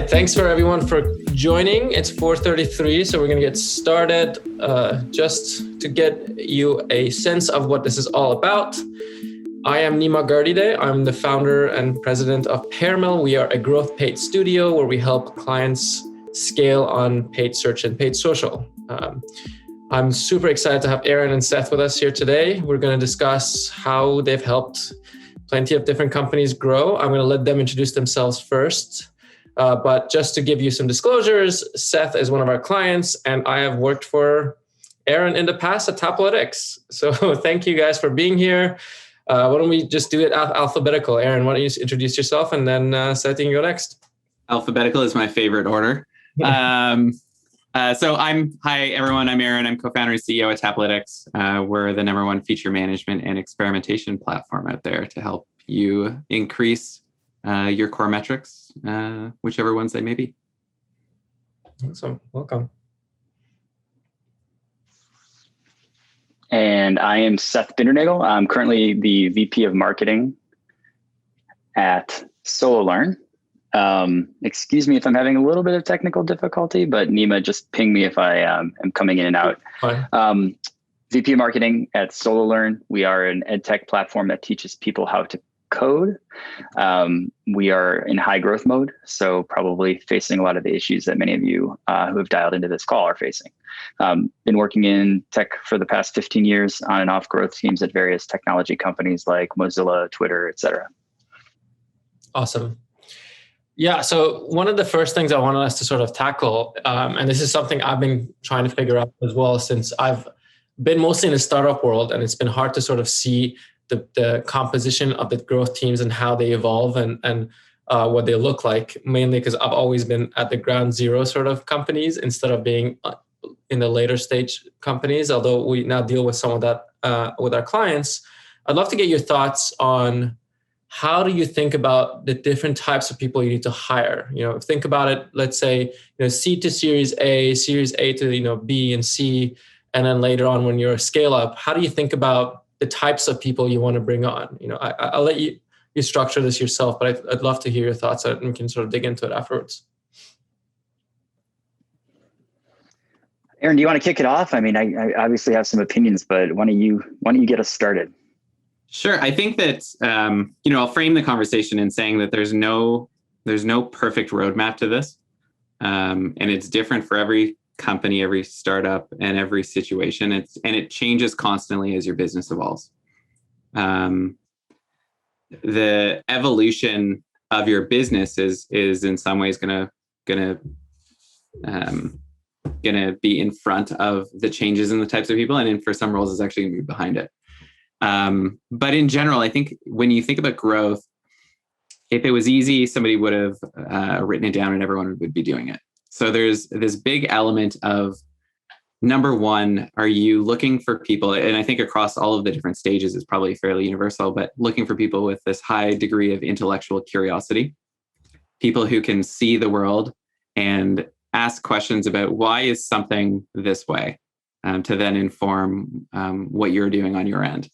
thanks for everyone for joining. It's 4:33, so we're going to get started. Just to get you a sense of what this is all about. I am Nima Gardide. I'm the founder and president of Pairmill. We are a growth paid studio where we help clients scale on paid search and paid social. I'm super excited to have Aaron and Seth with us here today. We're going to discuss how they've helped plenty of different companies grow. I'm going to let them introduce themselves first. But just to give you some disclosures, Seth is one of our clients, and I have worked for Aaron in the past at Toolkit. So thank you guys for being here. Why don't we just do it alphabetical? Aaron, why don't you introduce yourself, and then Seth, you can go next. Alphabetical is my favorite order. Hi everyone, I'm Aaron. I'm co-founder and CEO at Toolkit. We're the #1 feature management and experimentation platform out there to help you increase your core metrics, whichever ones they may be. Awesome. Welcome. And I am Seth Bindernagel. I'm currently the VP of Marketing at SoloLearn. Excuse me if I'm having a little bit of technical difficulty, but Nima, just ping me if I am coming in and out. Fine. VP of Marketing at SoloLearn. We are an edtech platform that teaches people how to code. We are in high growth mode, so probably facing a lot of the issues that many of you who have dialed into this call are facing. Been working in tech for the past 15 years on and off growth teams at various technology companies like Mozilla, Twitter, et cetera. Awesome. Yeah, so one of the first things I wanted us to sort of tackle, and this is something I've been trying to figure out as well, since I've been mostly in the startup world, and it's been hard to sort of see the composition of the growth teams and how they evolve and what they look like, mainly because I've always been at the ground zero sort of companies instead of being in the later stage companies, although we now deal with some of that with our clients. I'd love to get your thoughts on how do you think about the different types of people you need to hire? Think about it, let's say, seed to Series A to, B and C, and then later on when you're a scale up, how do you think about the types of people you want to bring on? I'll let you structure this yourself, but I'd love to hear your thoughts and we can sort of dig into it afterwards. Aaron, do you want to kick it off? I mean, I obviously have some opinions, but why don't you get us started? Sure. I think that, I'll frame the conversation in saying that there's no perfect roadmap to this. And it's different for every company, every startup, and every situation. It changes constantly as your business evolves. The evolution of your business is in some ways gonna be in front of the changes in the types of people, and for some roles is actually gonna be behind it. But in general, I think when you think about growth, if it was easy, somebody would have written it down and everyone would be doing it. So there's this big element of, number one, are you looking for people? And I think across all of the different stages is probably fairly universal, but looking for people with this high degree of intellectual curiosity, people who can see the world and ask questions about why is something this way, to then inform what you're doing on your end.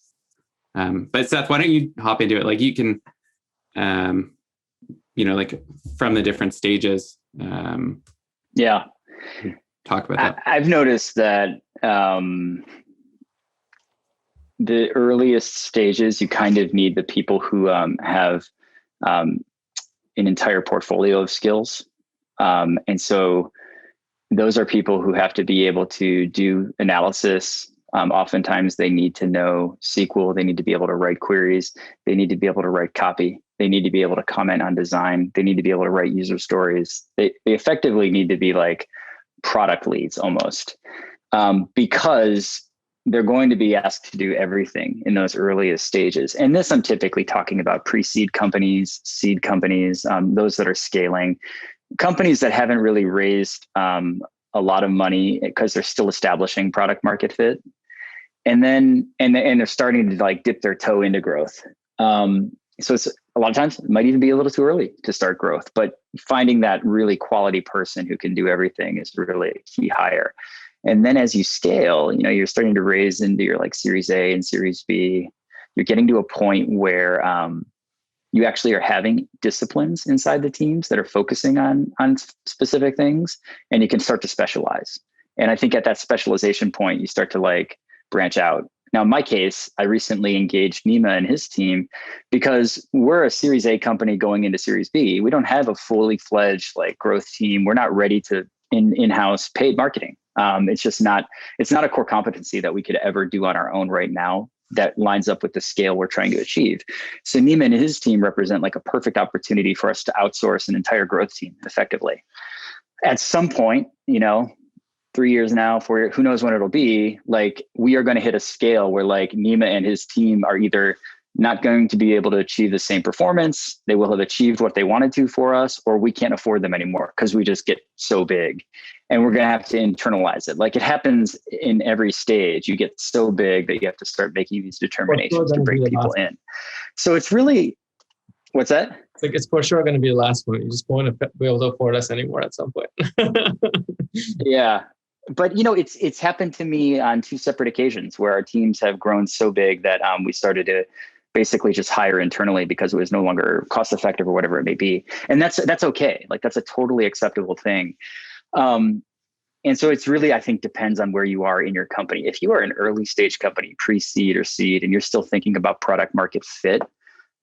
But Seth, why don't you hop into it? Like you can, like from the different stages. Yeah. Talk about that. I've noticed that the earliest stages, you kind of need the people who have an entire portfolio of skills. And so those are people who have to be able to do analysis. Oftentimes they need to know SQL. They need to be able to write queries. They need to be able to write copy. They need to be able to comment on design. They need to be able to write user stories. They effectively need to be like product leads almost, because they're going to be asked to do everything in those earliest stages. And this, I'm typically talking about pre-seed companies, seed companies, those that are scaling, companies that haven't really raised a lot of money because they're still establishing product market fit. And then, and they're starting to like dip their toe into growth. So it's a lot of times it might even be a little too early to start growth, but finding that really quality person who can do everything is really a key hire. And then as you scale, you're starting to raise into your like Series A and Series B. You're getting to a point where you actually are having disciplines inside the teams that are focusing on specific things, and you can start to specialize. And I think at that specialization point, you start to like branch out. Now, in my case, I recently engaged Nima and his team because we're a Series A company going into Series B. We don't have a fully fledged like growth team. We're not ready to in-house paid marketing. It's not a core competency that we could ever do on our own right now that lines up with the scale we're trying to achieve. So Nima and his team represent like a perfect opportunity for us to outsource an entire growth team effectively. At some point, 3 years now, 4 years, who knows when it'll be, like we are going to hit a scale where like Nima and his team are either not going to be able to achieve the same performance, they will have achieved what they wanted to for us, or we can't afford them anymore because we just get so big. And we're going to have to internalize it. Like it happens in every stage. You get so big that you have to start making these determinations to bring people in. So it's really, what's that? It's for sure going to be the last one. You just won't be able to afford us anymore at some point. Yeah. But it's happened to me on 2 separate occasions where our teams have grown so big that we started to basically just hire internally because it was no longer cost effective or whatever it may be. And that's okay. Like that's a totally acceptable thing. And so it's really, I think, depends on where you are in your company. If you are an early stage company, pre-seed or seed, and you're still thinking about product market fit,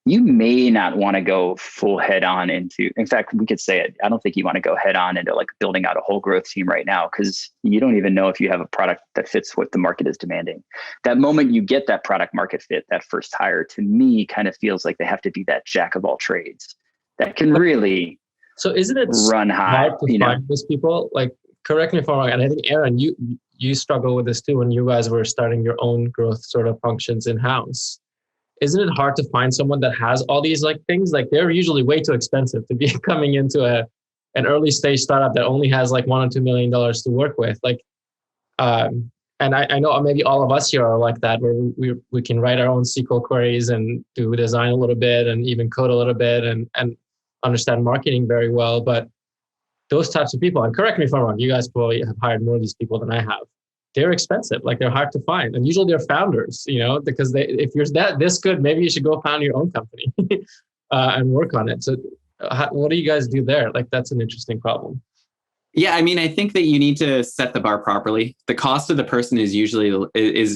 you may not want to go full head on into, in fact, we could say it. I don't think you want to go head on into like building out a whole growth team right now, because you don't even know if you have a product that fits what the market is demanding. That moment you get that product market fit, that first hire, to me kind of feels like they have to be that jack of all trades that can really isn't it run high. Hard to find those people? Like, correct me if I'm wrong. And I think Aaron, you struggle with this too when you guys were starting your own growth sort of functions in-house. Isn't it hard to find someone that has all these like things? Like they're usually way too expensive to be coming into an early stage startup that only has like $1 or $2 million to work with. Like, and I know maybe all of us here are like that, where we can write our own SQL queries and do design a little bit and even code a little bit and understand marketing very well. But those types of people, and correct me if I'm wrong, you guys probably have hired more of these people than I have. They're expensive, like they're hard to find. And usually they're founders, because if you're this good, maybe you should go found your own company and work on it. So what do you guys do there? Like, that's an interesting problem. Yeah, I mean, I think that you need to set the bar properly. The cost of the person is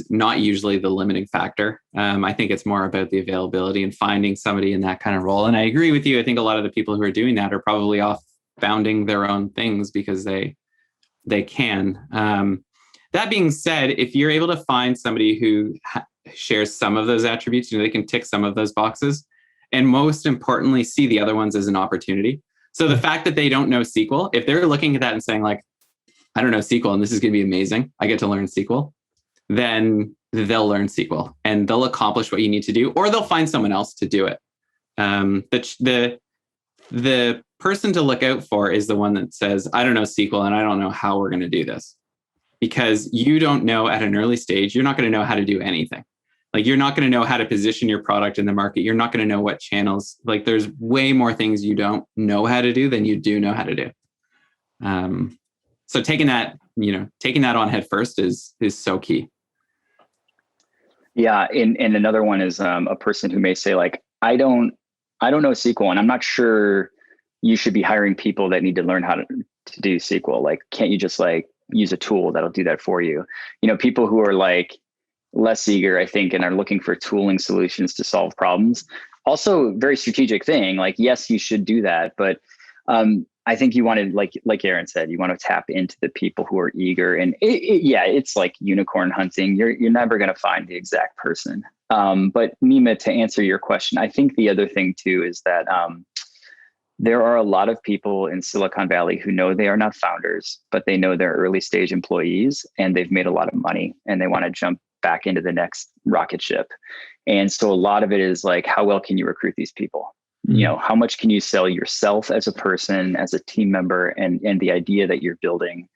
not usually the limiting factor. I think it's more about the availability and finding somebody in that kind of role. And I agree with you. I think a lot of the people who are doing that are probably off founding their own things because they can. That being said, if you're able to find somebody who shares some of those attributes, they can tick some of those boxes, and most importantly, see the other ones as an opportunity. So the fact that they don't know SQL, if they're looking at that and saying like, I don't know SQL and this is going to be amazing, I get to learn SQL, then they'll learn SQL and they'll accomplish what you need to do, or they'll find someone else to do it. The person to look out for is the one that says, I don't know SQL and I don't know how we're going to do this. Because you don't know at an early stage, you're not going to know how to do anything. Like you're not going to know how to position your product in the market. You're not going to know what channels, like there's way more things you don't know how to do than you do know how to do. So taking that on head first is so key. Yeah. And another one is a person who may say like, I don't know SQL and I'm not sure you should be hiring people that need to learn how to do SQL. Like, can't you just like use a tool that'll do that for you? People who are like less eager, I think, and are looking for tooling solutions to solve problems. Also very strategic thing. Like, yes, you should do that. But I think you want to, like Aaron said, you want to tap into the people who are eager. And it's like unicorn hunting. You're never going to find the exact person. But Nima, to answer your question, I think the other thing too is that there are a lot of people in Silicon Valley who know they are not founders, but they know they're early stage employees and they've made a lot of money and they want to jump back into the next rocket ship. And so a lot of it is like, how well can you recruit these people? How much can you sell yourself as a person, as a team member, and the idea that you're building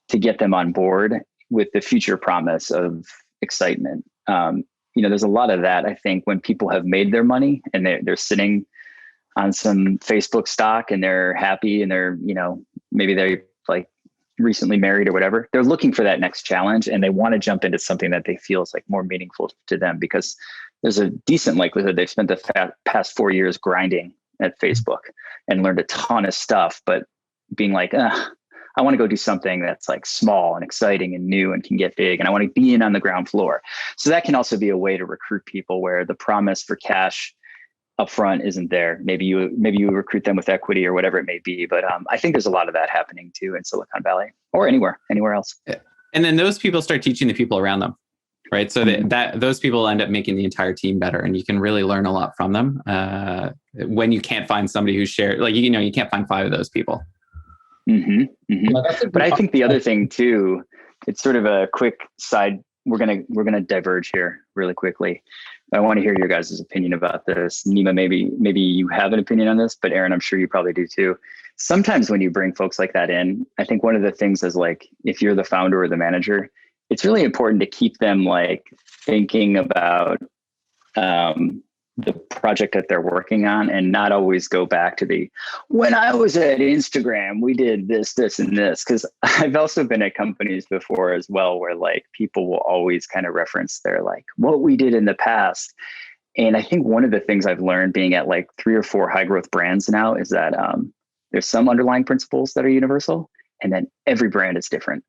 to get them on board with the future promise of excitement. There's a lot of that, I think, when people have made their money and they're sitting on some Facebook stock and they're happy and they're, maybe they're like recently married or whatever, they're looking for that next challenge and they want to jump into something that they feel is like more meaningful to them, because there's a decent likelihood they've spent the past 4 years grinding at Facebook and learned a ton of stuff, but being like, I want to go do something that's like small and exciting and new and can get big. And I want to be in on the ground floor. So that can also be a way to recruit people where the promise for cash upfront isn't there. Maybe you recruit them with equity or whatever it may be. But I think there's a lot of that happening too in Silicon Valley or anywhere else. And then those people start teaching the people around them, right? So that those people end up making the entire team better, and you can really learn a lot from them when you can't find somebody who shares, like, you can't find 5 of those people. Mm-hmm, mm-hmm. But I think the other thing too, it's sort of a quick side. We're gonna diverge here really quickly. I want to hear your guys' opinion about this. Nima, maybe you have an opinion on this, but Aaron, I'm sure you probably do too. Sometimes when you bring folks like that in, I think one of the things is like, if you're the founder or the manager, it's really important to keep them like thinking about the project that they're working on, and not always go back to when I was at Instagram, we did this, and this. Because I've also been at companies before as well, where like people will always kind of reference their like what we did in the past. And I think one of the things I've learned being at like 3 or 4 high growth brands now is that there's some underlying principles that are universal, and then every brand is different.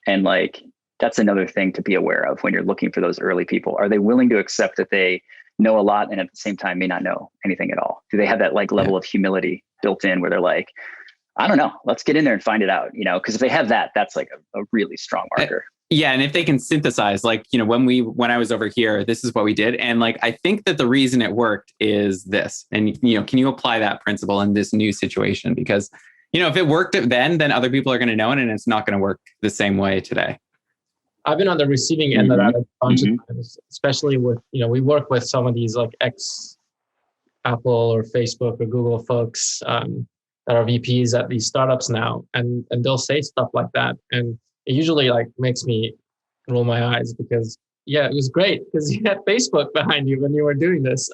And like, that's another thing to be aware of when you're looking for those early people. Are they willing to accept that they know a lot and at the same time may not know anything at all? Do they have that like level of humility built in where they're like, I don't know, let's get in there and find it out, because if they have that, that's like a really strong marker. Yeah. And if they can synthesize, like, when I was over here, this is what we did. And like, I think that the reason it worked is this. And, can you apply that principle in this new situation? Because, if it worked then other people are going to know it, and it's not going to work the same way today. I've been on the receiving end of that a bunch of times, especially with, we work with some of these like ex-Apple or Facebook or Google folks that are VPs at these startups now, and they'll say stuff like that. And it usually like makes me roll my eyes because, yeah, it was great because you had Facebook behind you when you were doing this.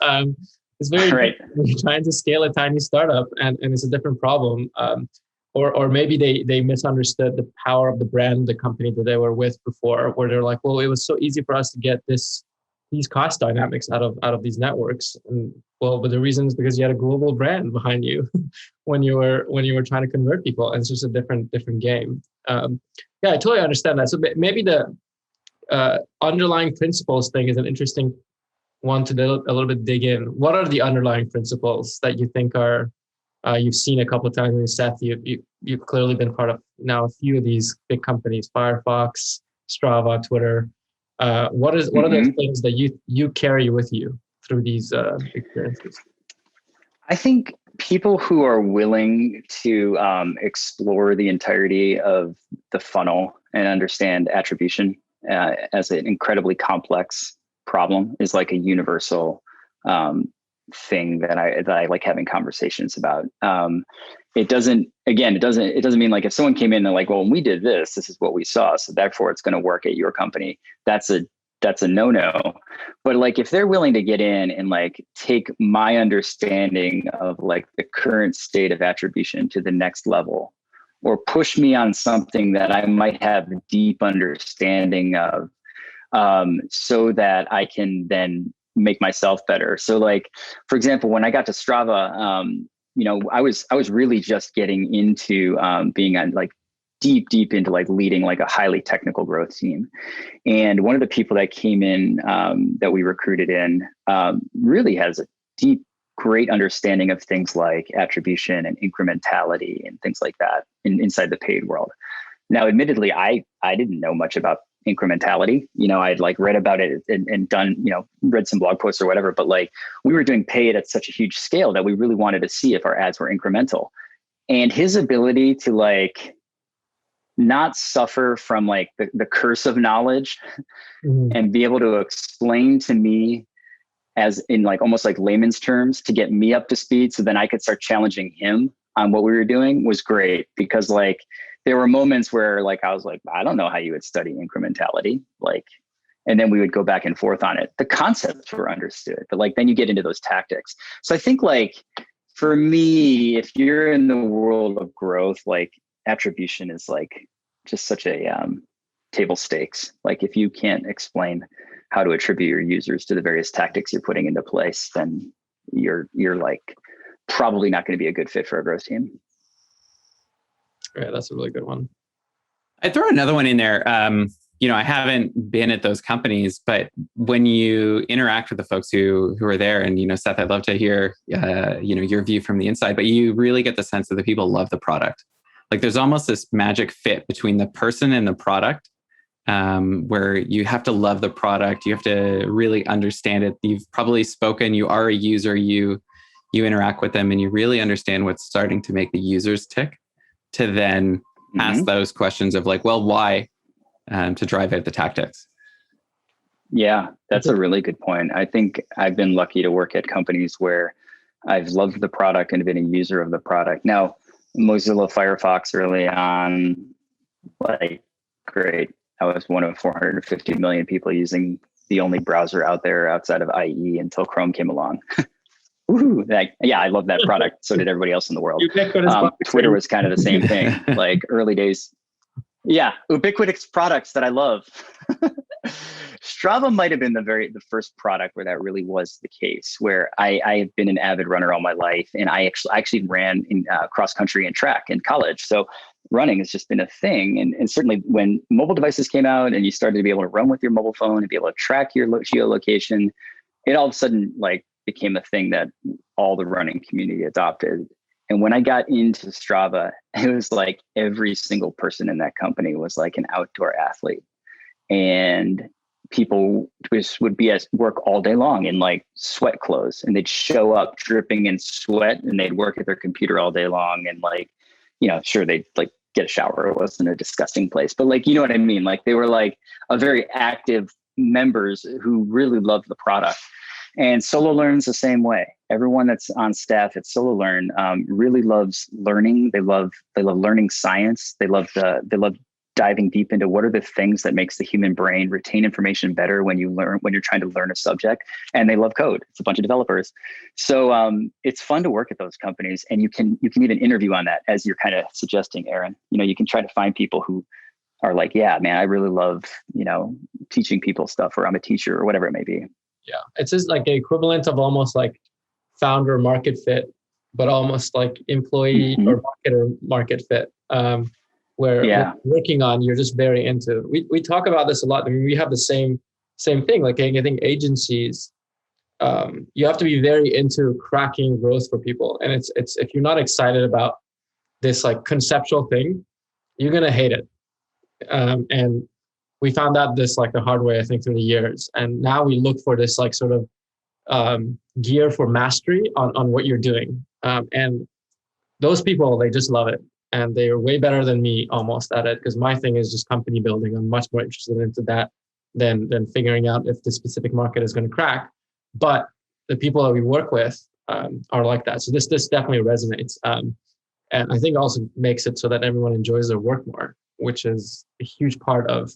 It's very right. When you're trying to scale a tiny startup and it's a different problem. Or maybe they misunderstood the power of the brand, the company that they were with before, where they're like, well, it was so easy for us to get these cost dynamics out of these networks. And well, but the reason is because you had a global brand behind you when you were trying to convert people, and it's just a different game. Yeah, I totally understand that. So maybe the underlying principles thing is an interesting one to a little bit dig in. What are the underlying principles that you think are you've seen a couple of times? And Seth, you've clearly been part of now a few of these big companies: Firefox, Strava, Twitter. What are those things that you carry with you through these experiences? I think people who are willing to explore the entirety of the funnel and understand attribution as an incredibly complex problem is like a universal thing that I like having conversations about. It doesn't mean like if someone came in and they're like, well, when we did this is what we saw, so therefore it's going to work at your company. That's a no-no. But like, if they're willing to get in and like take my understanding of like the current state of attribution to the next level, or push me on something that I might have a deep understanding of, so that I can then make myself better. So like, for example, when I got to Strava, I was really just getting into being on like deep into like leading like a highly technical growth team. And one of the people that came in that we recruited in really has a deep, great understanding of things like attribution and incrementality and things like that inside the paid world. Now, admittedly, I didn't know much about incrementality. I'd like read about it and done, read some blog posts or whatever, but like we were doing paid at such a huge scale that we really wanted to see if our ads were incremental. And his ability to like not suffer from like the curse of knowledge and be able to explain to me as in like almost like layman's terms to get me up to speed so then I could start challenging him on what we were doing was great. Because like there were moments where like I was like, I don't know how you would study incrementality, like, and then we would go back and forth on it. The concepts were understood, but like then you get into those tactics. So I think like for me, if you're in the world of growth, like attribution is like just such a table stakes. Like if you can't explain how to attribute your users to the various tactics you're putting into place, then you're like probably not going to be a good fit for a growth team. Yeah, that's a really good one. I'd throw another one in there. I haven't been at those companies, but when you interact with the folks who are there, and Seth, I'd love to hear your view from the inside, but you really get the sense that the people love the product. Like there's almost this magic fit between the person and the product, where you have to love the product, you have to really understand it. You've probably spoken, you are a user, you interact with them, and you really understand what's starting to make the users tick, to then ask those questions of like, well, why, to drive out the tactics. Yeah, that's a really good point. I think I've been lucky to work at companies where I've loved the product and been a user of the product. Now, Mozilla Firefox early on, like, great. I was one of 450 million people using the only browser out there outside of IE until Chrome came along. Woohoo! I love that product. So did everybody else in the world. Twitter was kind of the same thing. Like early days. Yeah, ubiquitous products that I love. Strava might have been the first product where that really was the case, where I have been an avid runner all my life, and I actually ran in cross country and track in college. So running has just been a thing. And certainly when mobile devices came out and you started to be able to run with your mobile phone and be able to track your geolocation, it all of a sudden like became a thing that all the running community adopted. And when I got into Strava, it was like every single person in that company was like an outdoor athlete. And people would be at work all day long in like sweat clothes, and they'd show up dripping in sweat, and they'd work at their computer all day long. And like, sure, they'd like get a shower. It wasn't a disgusting place, but like, you know what I mean? Like they were like a very active members who really loved the product. And SoloLearn's the same way. Everyone that's on staff at SoloLearn really loves learning. They love learning science. They love diving deep into what are the things that makes the human brain retain information better when you're trying to learn a subject. And they love code. It's a bunch of developers. So it's fun to work at those companies, and you can even interview on that, as you're kind of suggesting, Aaron. You can try to find people who are like, yeah, man, I really love teaching people stuff, or I'm a teacher, or whatever it may be. Yeah, it's just like the equivalent of almost like founder market fit, but almost like employee or marketer market fit, where we're working on, you're just very into. We talk about this a lot. I mean, we have the same thing. Like I think agencies, you have to be very into cracking growth for people, and it's if you're not excited about this like conceptual thing, you're gonna hate it. And we found out this like the hard way, I think, through the years. And now we look for this like sort of gear for mastery on what you're doing. And those people, they just love it. And they are way better than me almost at it, because my thing is just company building. I'm much more interested into that than figuring out if the specific market is going to crack. But the people that we work with are like that. So this definitely resonates. And I think also makes it so that everyone enjoys their work more, which is a huge part of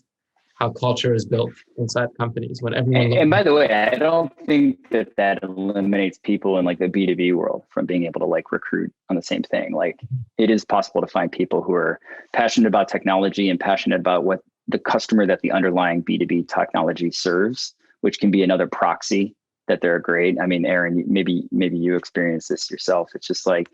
how culture is built inside companies. When everyone and by the way, I don't think that eliminates people in like the B2B world from being able to like recruit on the same thing. Like it is possible to find people who are passionate about technology and passionate about what the customer that the underlying B2B technology serves, which can be another proxy that they're great. I mean, Aaron, maybe you experience this yourself. It's just like,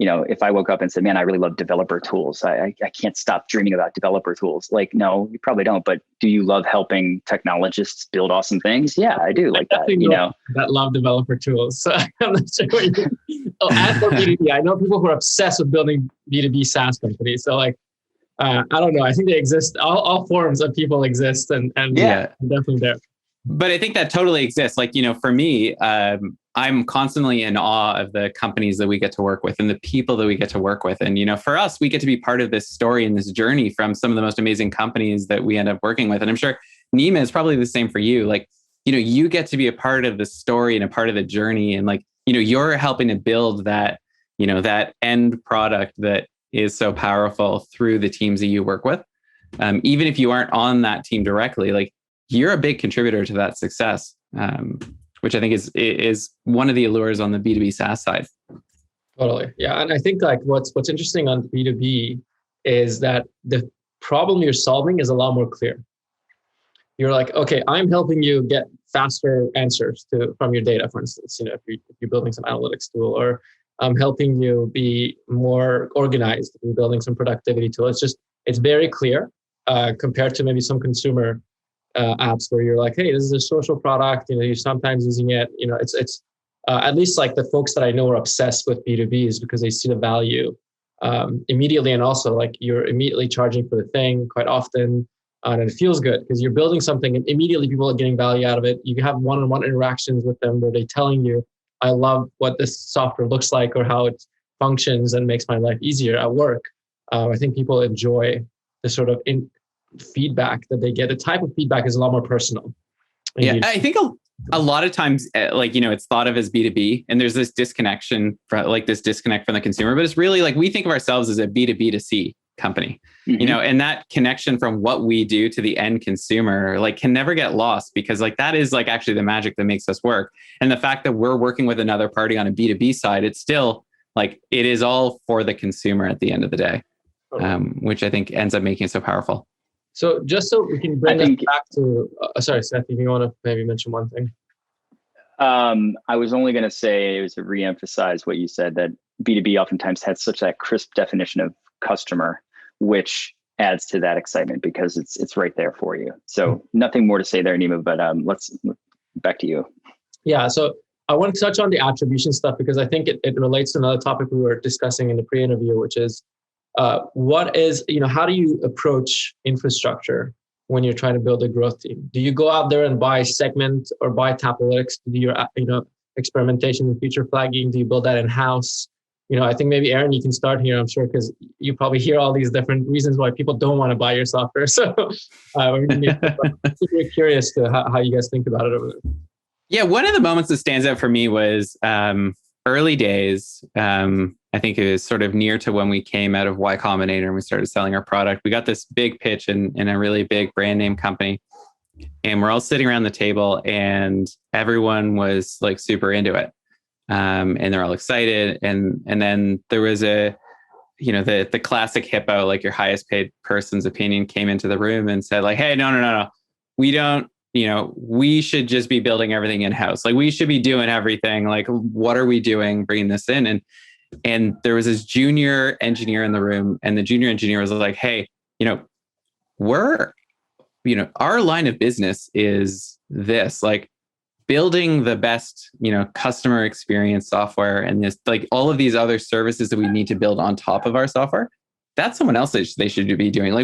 if I woke up and said, man, I really love developer tools. I can't stop dreaming about developer tools. Like, no, you probably don't. But do you love helping technologists build awesome things? Yeah, I do like that. That love developer tools. So I'm not sure what and for B2B, I know people who are obsessed with building B2B SaaS companies. So like, I don't know. I think they exist. All forms of people exist, and yeah, I'm definitely there. But I think that totally exists. Like, for me, I'm constantly in awe of the companies that we get to work with and the people that we get to work with. And, for us, we get to be part of this story and this journey from some of the most amazing companies that we end up working with. And I'm sure, Nima, is probably the same for you. Like, you get to be a part of the story and a part of the journey. And like, you're helping to build that, that end product that is so powerful through the teams that you work with. Even if you aren't on that team directly, like you're a big contributor to that success. Which I think is one of the allures on the B2B SaaS side. Totally. Yeah. And I think like what's interesting on B2B is that the problem you're solving is a lot more clear. You're like, okay, I'm helping you get faster answers from your data, for instance, if you're building some analytics tool, or I'm helping you be more organized, if you're building some productivity tool. It's very clear compared to maybe some consumer apps where you're like, hey, this is a social product, you're sometimes using it, it's at least like the folks that I know are obsessed with B2Bs because they see the value immediately. And also like you're immediately charging for the thing quite often. And it feels good because you're building something and immediately people are getting value out of it. You have one-on-one interactions with them where they're telling you, I love what this software looks like or how it functions and makes my life easier at work. I think people enjoy the sort of feedback that they get. The type of feedback is a lot more personal. Yeah, I think a lot of times, it's thought of as B2B, and there's this disconnect from the consumer, but it's really like we think of ourselves as a B2B2C company, and that connection from what we do to the end consumer, can never get lost, because that is actually the magic that makes us work. And the fact that we're working with another party on a B2B side, it's still it is all for the consumer at the end of the day, which I think ends up making it so powerful. So just so we can bring us back to, sorry, Seth, if you want to maybe mention one thing. I was only going to say, it was to reemphasize what you said, that B2B oftentimes has such that crisp definition of customer, which adds to that excitement because it's right there for you. So nothing more to say there, Nima, but let's back to you. Yeah. So I want to touch on the attribution stuff because I think it relates to another topic we were discussing in the pre-interview, which is how do you approach infrastructure when you're trying to build a growth team? Do you go out there and buy Segment or buy Tapalytics to do your experimentation and feature flagging? Do you build that in-house? I think maybe Aaron, you can start here, I'm sure, because you probably hear all these different reasons why people don't want to buy your software. So I'm super curious to how you guys think about it over there. Yeah, one of the moments that stands out for me was early days. I think it was sort of near to when we came out of Y Combinator and we started selling our product. We got this big pitch in a really big brand name company, and we're all sitting around the table and everyone was super into it. And they're all excited. And then there was the classic hippo, your highest paid person's opinion came into the room and said hey, no. We don't, we should just be building everything in-house. We should be doing everything. What are we doing bringing this in? And there was this junior engineer in the room, and the junior engineer was like, hey, our line of business is this, building the best, customer experience software, and this, all of these other services that we need to build on top of our software. That's someone else that they should be doing.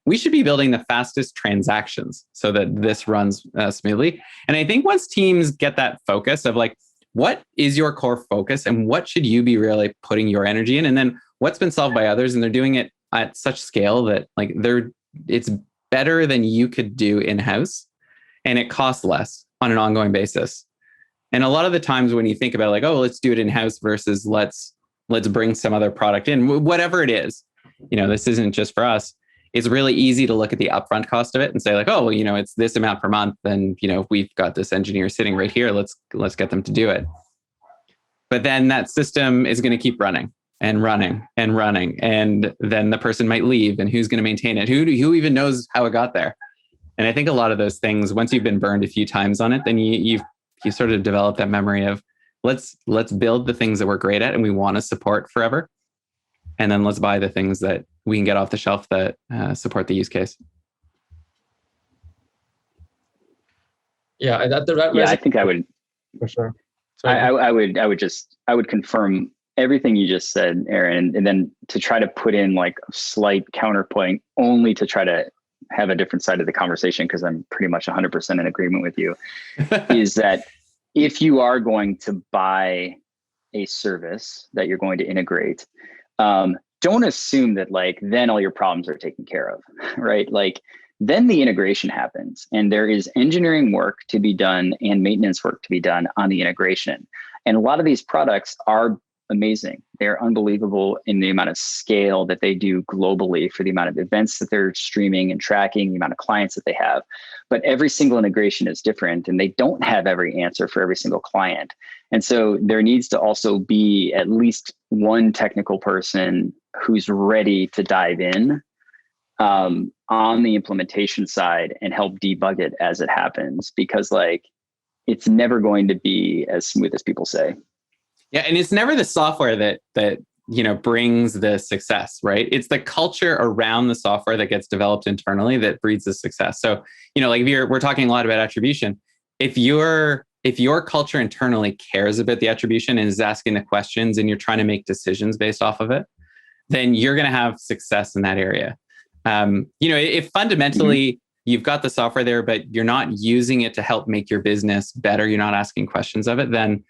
We should be building the fastest transactions so that this runs smoothly. And I think once teams get that focus of what is your core focus and what should you be really putting your energy in, and then what's been solved by others, and they're doing it at such scale that it's better than you could do in-house, and it costs less on an ongoing basis. And a lot of the times when you think about let's do it in-house versus let's bring some other product in, whatever it is, this isn't just for us. It's really easy to look at the upfront cost of it and say it's this amount per month. And, we've got this engineer sitting right here. Let's get them to do it. But then that system is going to keep running and running and running. And then the person might leave, and who's going to maintain it? Who even knows how it got there? And I think a lot of those things, once you've been burned a few times on it, then you sort of develop that memory of let's build the things that we're great at and we want to support forever. And then let's buy the things that we can get off the shelf that support the use case. Yeah, I think I would for sure. I would confirm everything you just said, Aaron, and then to try to put in a slight counterpoint, only to try to have a different side of the conversation, because I'm pretty much 100% in agreement with you, is that if you are going to buy a service that you're going to integrate, don't assume that then all your problems are taken care of, right? Then the integration happens, and there is engineering work to be done and maintenance work to be done on the integration. And a lot of these products are amazing. They're unbelievable in the amount of scale that they do globally for the amount of events that they're streaming and tracking, the amount of clients that they have. But every single integration is different, and they don't have every answer for every single client. And so there needs to also be at least one technical person who's ready to dive in on the implementation side and help debug it as it happens, because like it's never going to be as smooth as people say. Yeah, and it's never the software that brings the success, right? It's the culture around the software that gets developed internally that breeds the success. So, like we're talking a lot about attribution. If your culture internally cares about the attribution and is asking the questions and you're trying to make decisions based off of it, then you're going to have success in that area. If fundamentally you've got the software there, but you're not using it to help make your business better, you're not asking questions of it, then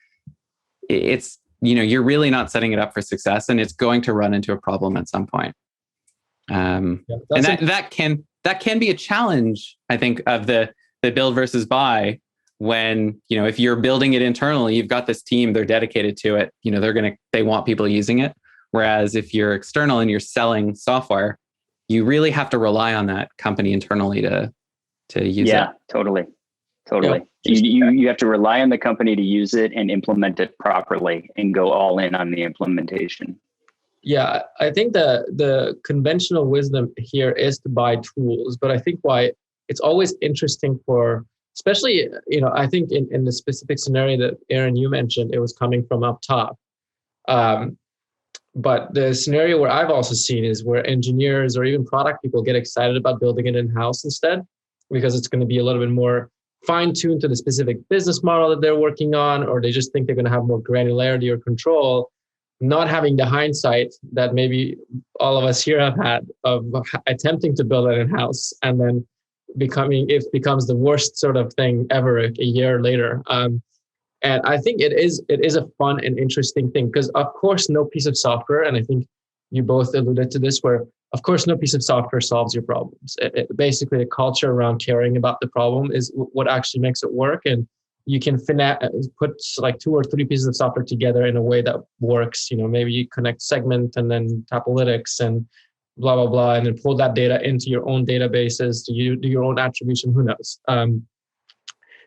it's, you're really not setting it up for success, and it's going to run into a problem at some point. And that can be a challenge, I think, of the build versus buy. When, if you're building it internally, you've got this team, they're dedicated to it, they want people using it. Whereas if you're external and you're selling software, you really have to rely on that company internally to use it. Yeah, totally. Yeah. You have to rely on the company to use it and implement it properly and go all in on the implementation. Yeah, I think the conventional wisdom here is to buy tools, but I think why it's always interesting for, especially, I think in the specific scenario that Aaron, you mentioned, it was coming from up top. But the scenario where I've also seen is where engineers or even product people get excited about building it in-house instead, because it's going to be a little bit more fine-tuned to the specific business model that they're working on, or they just think they're going to have more granularity or control, not having the hindsight that maybe all of us here have had of attempting to build it in-house and then it becomes the worst sort of thing ever a year later. And I think it is a fun and interesting thing, because of course no piece of software, and I think you both alluded to this, where of course no piece of software solves your problems. Basically the culture around caring about the problem is what actually makes it work. And you can put like 2 or 3 pieces of software together in a way that works. Maybe you connect Segment and then Tapolytics and blah, blah, blah, and then pull that data into your own databases. Do you do your own attribution? Who knows?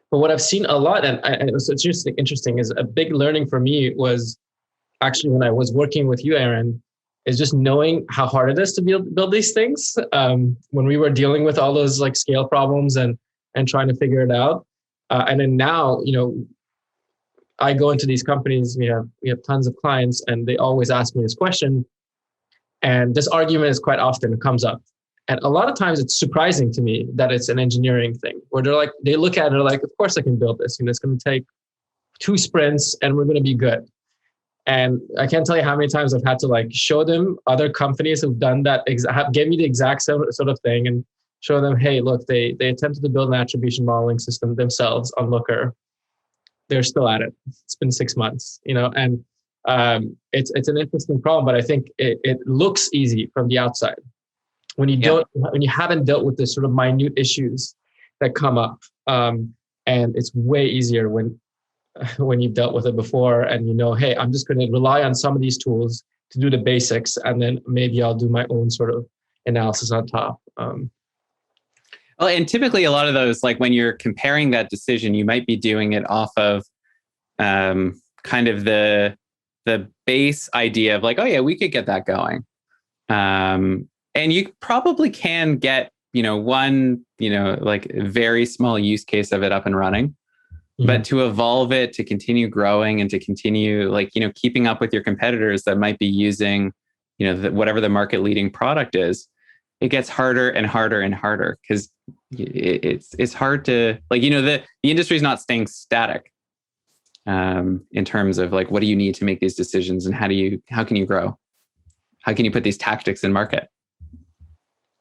But what I've seen a lot, and it's interesting, is a big learning for me was actually when I was working with you, Aaron, is just knowing how hard it is to build these things. When we were dealing with all those like scale problems and trying to figure it out. And then now, I go into these companies, we have tons of clients, and they always ask me this question. And this argument is quite often, it comes up. And a lot of times it's surprising to me that it's an engineering thing, where they look at it like, of course I can build this. It's going to take 2 sprints and we're going to be good. And I can't tell you how many times I've had to like show them other companies who've done that, give me the exact sort of thing and show them, hey, look, they attempted to build an attribution modeling system themselves on Looker. They're still at it. It's been 6 months, and it's an interesting problem, but I think it looks easy from the outside. When you haven't dealt with the sort of minute issues that come up, and it's way easier when you've dealt with it before, and hey, I'm just going to rely on some of these tools to do the basics, and then maybe I'll do my own sort of analysis on top. Well, and typically a lot of those, like when you're comparing that decision, you might be doing it off of kind of the base idea of like, oh yeah, we could get that going. And you probably can get, one, like very small use case of it up and running. Mm-hmm. But to evolve it, to continue growing and to continue like, keeping up with your competitors that might be using, whatever the market leading product is, it gets harder and harder and harder because it's hard to like, the industry is not staying static in terms of like, what do you need to make these decisions and how can you grow? How can you put these tactics in market?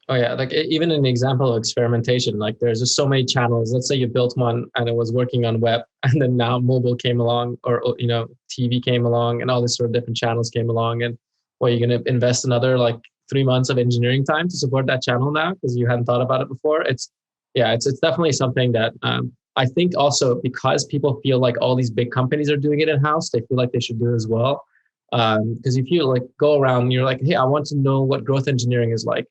Oh yeah, like even an example of experimentation, like there's just so many channels. Let's say you built one and it was working on web, and then now mobile came along, or TV came along, and all these sort of different channels came along. And you're going to invest another like 3 months of engineering time to support that channel now because you hadn't thought about it before. It's definitely something that I think also because people feel like all these big companies are doing it in-house, they feel like they should do it as well. Because if you like go around and you're like, hey, I want to know what growth engineering is like.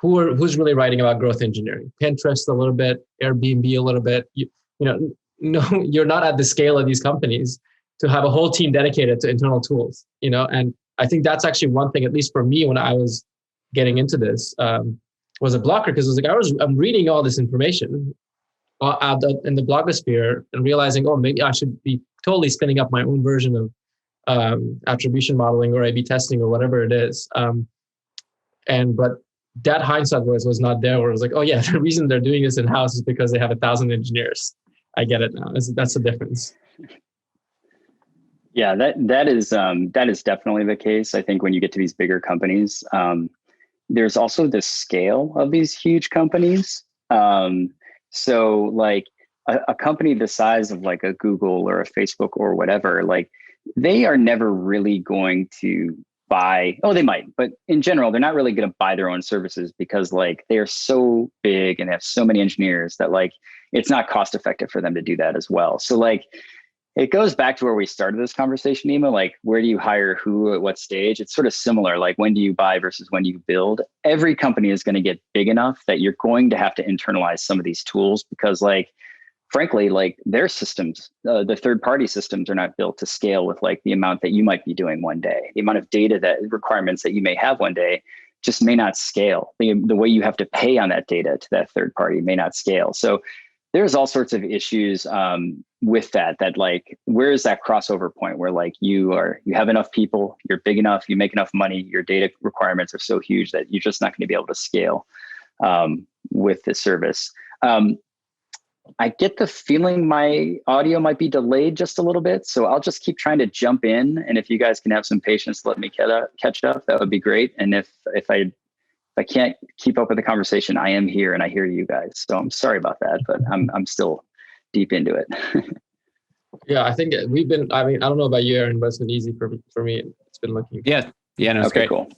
Who's really writing about growth engineering? Pinterest a little bit, Airbnb a little bit. No, you're not at the scale of these companies to have a whole team dedicated to internal tools. And I think that's actually one thing, at least for me, when I was getting into this, was a blocker, because it was like I'm reading all this information in the blogosphere and realizing, oh, maybe I should be totally spinning up my own version of attribution modeling or A/B testing or whatever it is. But that hindsight was not there, where it was like, oh yeah, the reason they're doing this in-house is because they have 1,000 engineers. I get it now. That's the difference. Yeah, that is definitely the case. I think when you get to these bigger companies, there's also the scale of these huge companies. So like a company the size of like a Google or a Facebook or whatever, like they are never really going to buy, oh, they might, but in general, they're not really going to buy their own services, because like they are so big and they have so many engineers that like it's not cost effective for them to do that as well. So like it goes back to where we started this conversation, Nima, like where do you hire who at what stage? It's sort of similar, like when do you buy versus when do you build? Every company is going to get big enough that you're going to have to internalize some of these tools, because like, frankly, like their systems, the third-party systems are not built to scale with like the amount that you might be doing one day. The amount of data requirements that you may have one day just may not scale. The way you have to pay on that data to that third party may not scale. So there's all sorts of issues with that like, where is that crossover point where like you have enough people, you're big enough, you make enough money, your data requirements are so huge that you're just not going to be able to scale with the service. I get the feeling my audio might be delayed just a little bit, so I'll just keep trying to jump in. And if you guys can have some patience to let me catch up, that would be great. And if I can't keep up with the conversation, I am here and I hear you guys. So I'm sorry about that, but I'm still deep into it. Yeah, I think we've been, I mean, I don't know about you, Aaron, but it's been easy for me. It's been looking. Yeah, no, it's okay, great. Cool.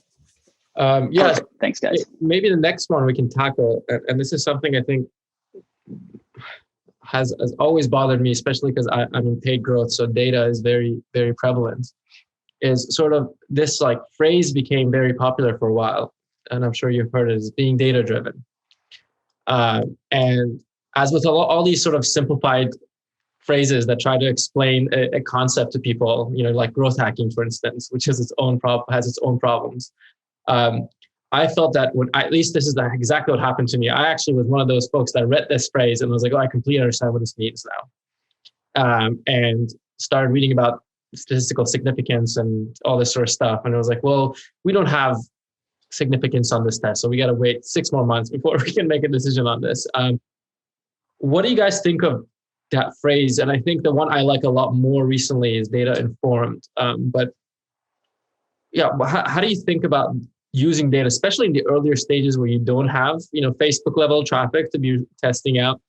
Yeah. Perfect. Thanks, guys. Maybe the next one we can tackle, and this is something I think has always bothered me, especially because I'm in paid growth, so data is very, very prevalent, is sort of this like phrase became very popular for a while, and I'm sure you've heard it, is being data driven. And as with all these sort of simplified phrases that try to explain a concept to people, like growth hacking, for instance, which has its own problems. I felt that at least this is exactly what happened to me. I actually was one of those folks that read this phrase and was like, oh, I completely understand what this means now. And started reading about statistical significance and all this sort of stuff. And I was like, well, we don't have significance on this test, so we got to wait 6 more months before we can make a decision on this. What do you guys think of that phrase? And I think the one I like a lot more recently is data informed. But yeah, how do you think about using data, especially in the earlier stages where you don't have, Facebook level traffic to be testing out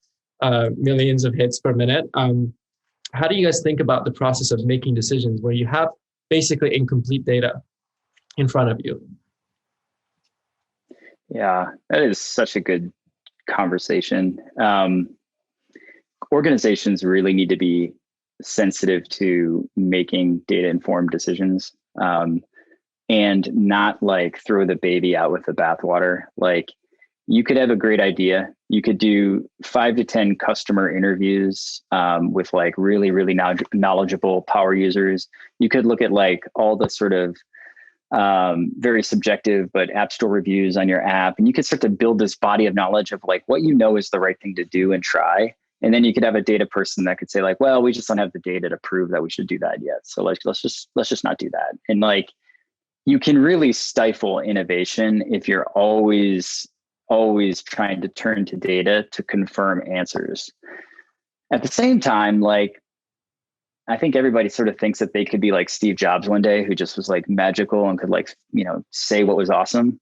millions of hits per minute? How do you guys think about the process of making decisions where you have basically incomplete data in front of you? Yeah, that is such a good conversation. Organizations really need to be sensitive to making data-informed decisions. And not like throw the baby out with the bathwater. Like you could have a great idea. You could do 5 to 10 customer interviews with like really, really knowledgeable power users. You could look at like all the sort of very subjective but app store reviews on your app. And you could start to build this body of knowledge of like what is the right thing to do and try. And then you could have a data person that could say like, well, we just don't have the data to prove that we should do that yet. So like, let's just not do that. And like, you can really stifle innovation if you're always trying to turn to data to confirm answers. At the same time, like, I think everybody sort of thinks that they could be like Steve Jobs one day, who just was like magical and could like, say what was awesome.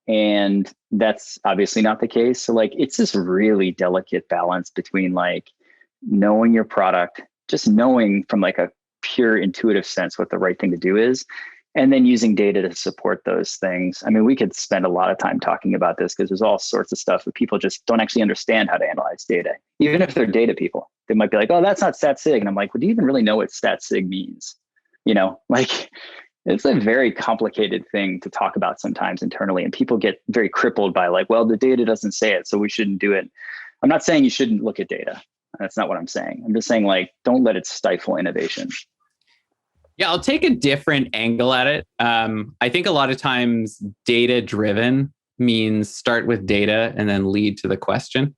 And that's obviously not the case. So like, it's this really delicate balance between like knowing your product, just knowing from like a pure intuitive sense what the right thing to do is, and then using data to support those things. I mean, we could spend a lot of time talking about this because there's all sorts of stuff that people just don't actually understand how to analyze data. Even if they're data people, they might be like, oh, that's not stat sig. And I'm like, well, do you even really know what stat sig means? Like it's a very complicated thing to talk about sometimes internally. And people get very crippled by like, well, the data doesn't say it, so we shouldn't do it. I'm not saying you shouldn't look at data. That's not what I'm saying. I'm just saying like, don't let it stifle innovation. Yeah, I'll take a different angle at it. I think a lot of times data driven means start with data and then lead to the question.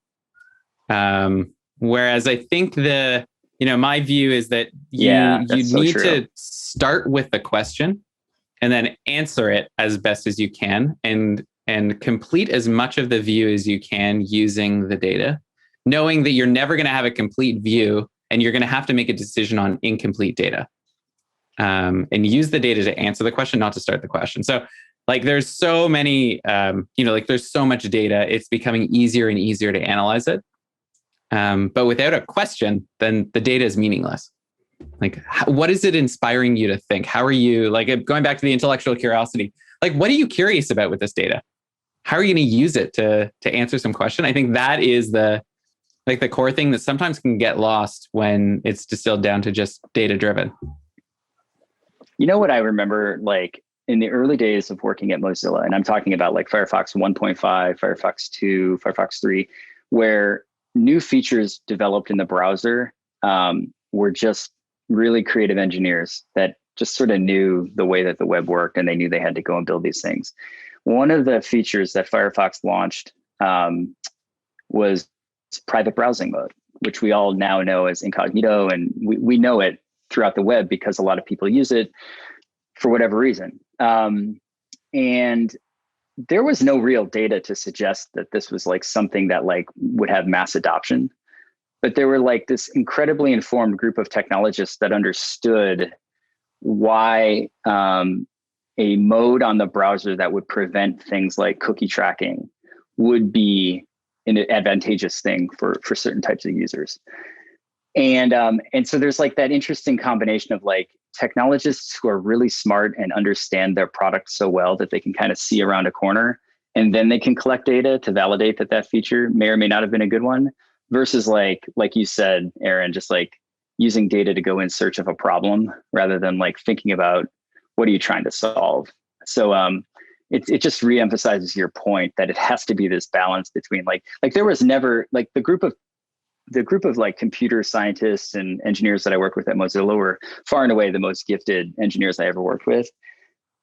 Whereas I think my view is that you need to start with the question and then answer it as best as you can and complete as much of the view as you can using the data, knowing that you're never going to have a complete view and you're going to have to make a decision on incomplete data. And use the data to answer the question, not to start the question. So like there's so many, there's so much data, it's becoming easier and easier to analyze it. But without a question, then the data is meaningless. Like, what is it inspiring you to think? How are you, like, going back to the intellectual curiosity, like, what are you curious about with this data? How are you going to use it to answer some question? I think that is the core thing that sometimes can get lost when it's distilled down to just data driven. You know what I remember, like in the early days of working at Mozilla, and I'm talking about like Firefox 1.5, Firefox 2, Firefox 3, where new features developed in the browser were just really creative engineers that just sort of knew the way that the web worked, and they knew they had to go and build these things. One of the features that Firefox launched was private browsing mode, which we all now know as incognito, and we know it throughout the web because a lot of people use it for whatever reason. And there was no real data to suggest that this was like something that like would have mass adoption, but there were like this incredibly informed group of technologists that understood why a mode on the browser that would prevent things like cookie tracking would be an advantageous thing for certain types of users. And so there's like that interesting combination of like technologists who are really smart and understand their product so well that they can kind of see around a corner, and then they can collect data to validate that that feature may or may not have been a good one, versus like you said, Aaron, just like using data to go in search of a problem rather than like thinking about what are you trying to solve. So it just reemphasizes your point that it has to be this balance between like there was never like the group of like computer scientists and engineers that I worked with at Mozilla were far and away the most gifted engineers I ever worked with.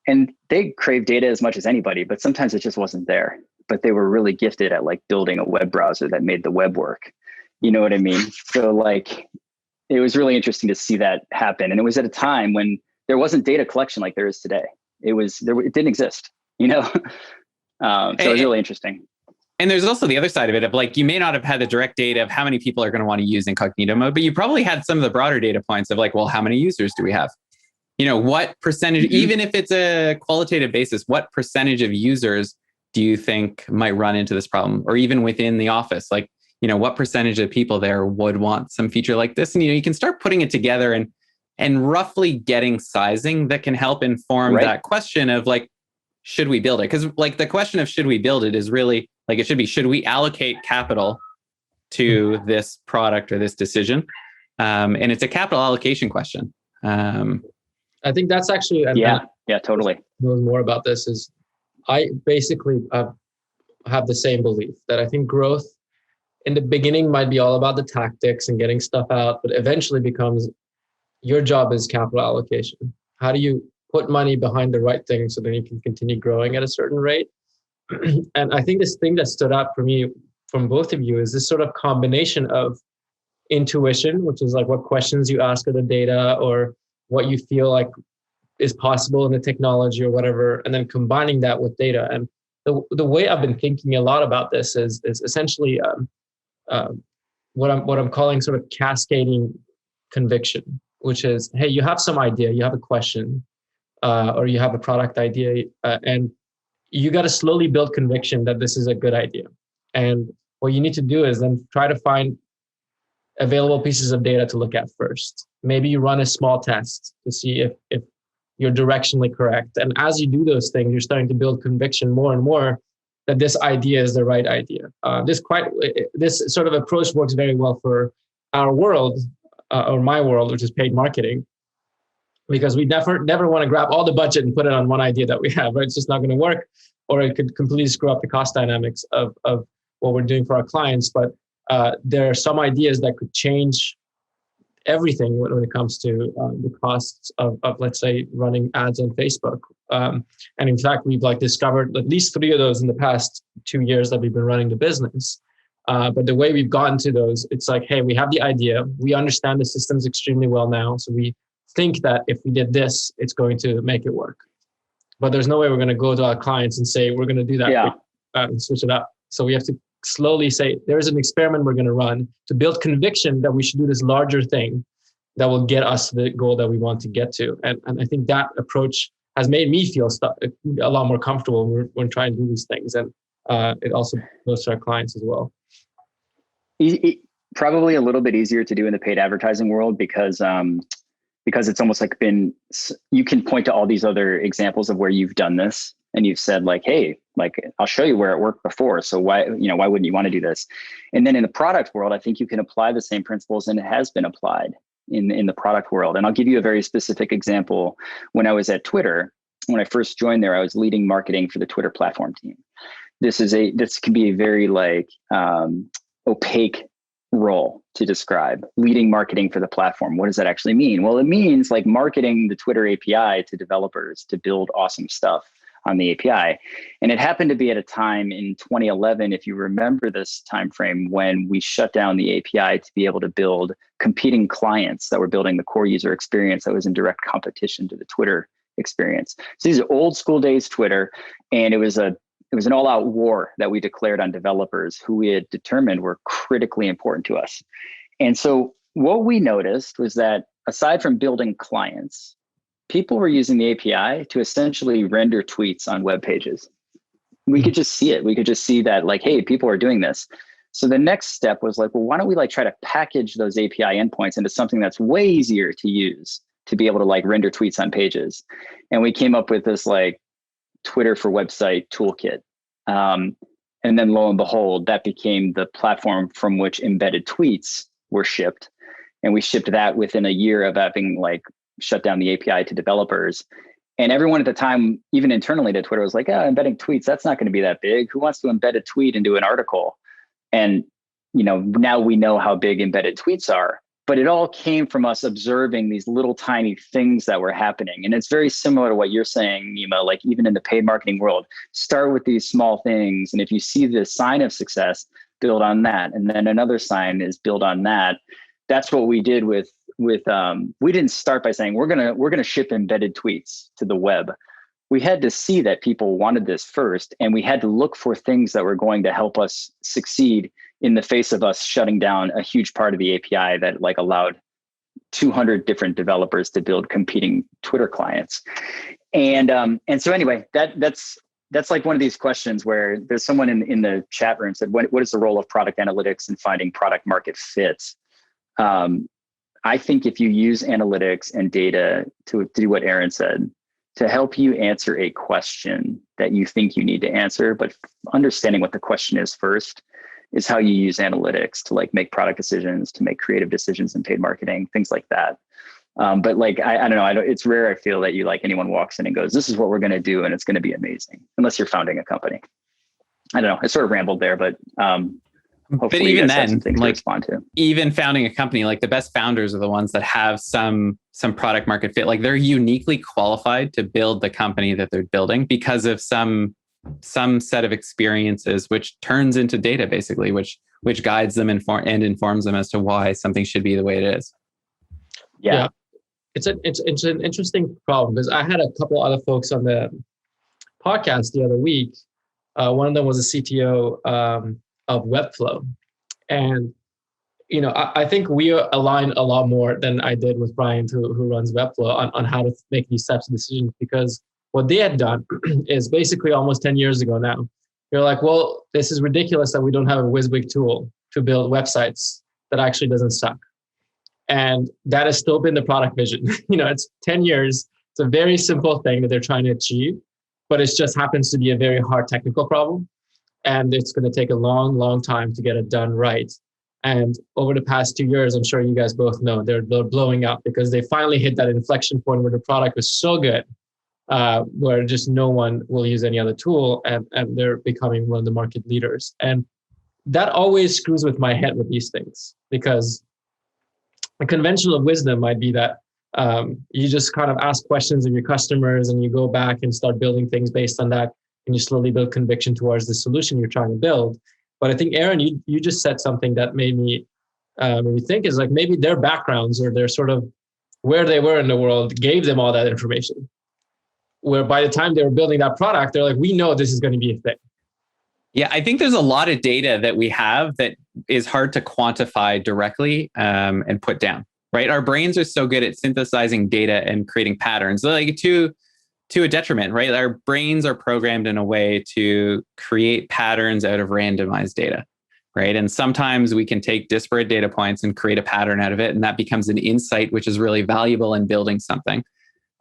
And they crave data as much as anybody, but sometimes it just wasn't there. But they were really gifted at like building a web browser that made the web work. You know what I mean? So like, it was really interesting to see that happen. And it was at a time when there wasn't data collection like there is today. It didn't exist, you know? So it was really interesting. And there's also the other side of it of like, you may not have had the direct data of how many people are going to want to use incognito mode, but you probably had some of the broader data points of like, well, how many users do we have? You know, what percentage, even if it's a qualitative basis, what percentage of users do you think might run into this problem? Or even within the office, like, you know, what percentage of people there would want some feature like this? And, you know, you can start putting it together and roughly getting sizing that can help inform that question of like, should we build it? Because like the question of should we build it is really like, it should be, should we allocate capital to this product or this decision? And it's a capital allocation question. I think that's actually, totally. Knows more about this is I basically have the same belief that I think growth in the beginning might be all about the tactics and getting stuff out, but eventually becomes your job is capital allocation. How do you put money behind the right thing so that you can continue growing at a certain rate? And I think this thing that stood out for me from both of you is this sort of combination of intuition, which is like what questions you ask of the data or what you feel like is possible in the technology or whatever, and then combining that with data. And the way I've been thinking a lot about this is essentially what I'm calling sort of cascading conviction, which is, hey, you have some idea, you have a question, or you have a product idea, and you got to slowly build conviction that this is a good idea. And what you need to do is then try to find available pieces of data to look at first. Maybe you run a small test to see if you're directionally correct. And as you do those things, you're starting to build conviction more and more that this idea is the right idea. This sort of approach works very well for our world, or my world, which is paid marketing, because we never want to grab all the budget and put it on one idea that we have, right? It's just not going to work, or it could completely screw up the cost dynamics of what we're doing for our clients. But there are some ideas that could change everything when it comes to the costs of, let's say, running ads on Facebook. And in fact, we've like discovered at least 3 of those in the past 2 years that we've been running the business. But the way we've gotten to those, it's like, hey, we have the idea. We understand the systems extremely well now. So we think that if we did this, it's going to make it work. But there's no way we're going to go to our clients and say, we're going to do that and switch it up. So we have to slowly say, there's an experiment we're going to run to build conviction that we should do this larger thing that will get us the goal that we want to get to. And I think that approach has made me feel a lot more comfortable when trying to do these things. And it also goes to our clients as well. Probably a little bit easier to do in the paid advertising world because it's almost like you can point to all these other examples of where you've done this and you've said like, hey, like I'll show you where it worked before. So why wouldn't you want to do this? And then in the product world, I think you can apply the same principles, and it has been applied in the product world. And I'll give you a very specific example. When I was at Twitter, when I first joined there, I was leading marketing for the Twitter platform team. This can be a very like opaque role to describe leading marketing for the platform. What does that actually mean? Well, it means like marketing the Twitter API to developers to build awesome stuff on the API. And it happened to be at a time in 2011, if you remember this time frame, when we shut down the API to be able to build competing clients that were building the core user experience that was in direct competition to the Twitter experience. So these are old school days Twitter, and it was an all-out war that we declared on developers who we had determined were critically important to us. And so what we noticed was that aside from building clients, people were using the API to essentially render tweets on web pages. We could just see it. We could just see that like, hey, people are doing this. So the next step was like, well, why don't we like try to package those API endpoints into something that's way easier to use to be able to like render tweets on pages. And we came up with this like Twitter for website toolkit. And then lo and behold, that became the platform from which embedded tweets were shipped. And we shipped that within a year of having like shut down the API to developers. And everyone at the time, even internally to Twitter, was like, embedding tweets, that's not going to be that big. Who wants to embed a tweet into an article? And now we know how big embedded tweets are. But it all came from us observing these little tiny things that were happening. And it's very similar to what you're saying, Nima, like even in the paid marketing world, start with these small things. And if you see the sign of success, build on that. And then another sign is build on that. That's what we did with we didn't start by saying, we're gonna ship embedded tweets to the web. We had to see that people wanted this first, and we had to look for things that were going to help us succeed in the face of us shutting down a huge part of the API that like allowed 200 different developers to build competing Twitter clients. And so anyway, that's like one of these questions where there's someone in the chat room said, what is the role of product analytics in finding product market fit? I think if you use analytics and data to do what Aaron said, to help you answer a question that you think you need to answer, but understanding what the question is first is how you use analytics to like make product decisions, to make creative decisions in paid marketing, things like that. But like, I don't know, it's rare I feel that anyone walks in and goes, this is what we're going to do and it's going to be amazing, unless you're founding a company. I don't know, I sort of rambled there, but hopefully but even then, to respond to. Even founding a company, like the best founders are the ones that have some product market fit. Like they're uniquely qualified to build the company that they're building because of some set of experiences, which turns into data basically, which guides them and informs them as to why something should be the way it is. Yeah. It's an interesting problem because I had a couple other folks on the podcast the other week. One of them was a CTO of Webflow. And, I think we align a lot more than I did with Brian, who runs Webflow, on how to make these types of decisions, because what they had done is basically almost 10 years ago now. You're like, well, this is ridiculous that we don't have a WYSIWYG tool to build websites that actually doesn't suck. And that has still been the product vision. It's 10 years. It's a very simple thing that they're trying to achieve, but it just happens to be a very hard technical problem. And it's going to take a long, long time to get it done right. And over the past 2 years, I'm sure you guys both know, they're blowing up because they finally hit that inflection point where the product was so good, where just no one will use any other tool, and they're becoming one of the market leaders. And that always screws with my head with these things, because a conventional wisdom might be that you just kind of ask questions of your customers and you go back and start building things based on that, and you slowly build conviction towards the solution you're trying to build. But I think, Aaron, you just said something that made me think is like maybe their backgrounds or their sort of where they were in the world gave them all that information. Where by the time they were building that product, they're like, we know this is going to be a thing. Yeah, I think there's a lot of data that we have that is hard to quantify directly and put down, right? Our brains are so good at synthesizing data and creating patterns, like to a detriment, right? Our brains are programmed in a way to create patterns out of randomized data, right? And sometimes we can take disparate data points and create a pattern out of it, and that becomes an insight, which is really valuable in building something.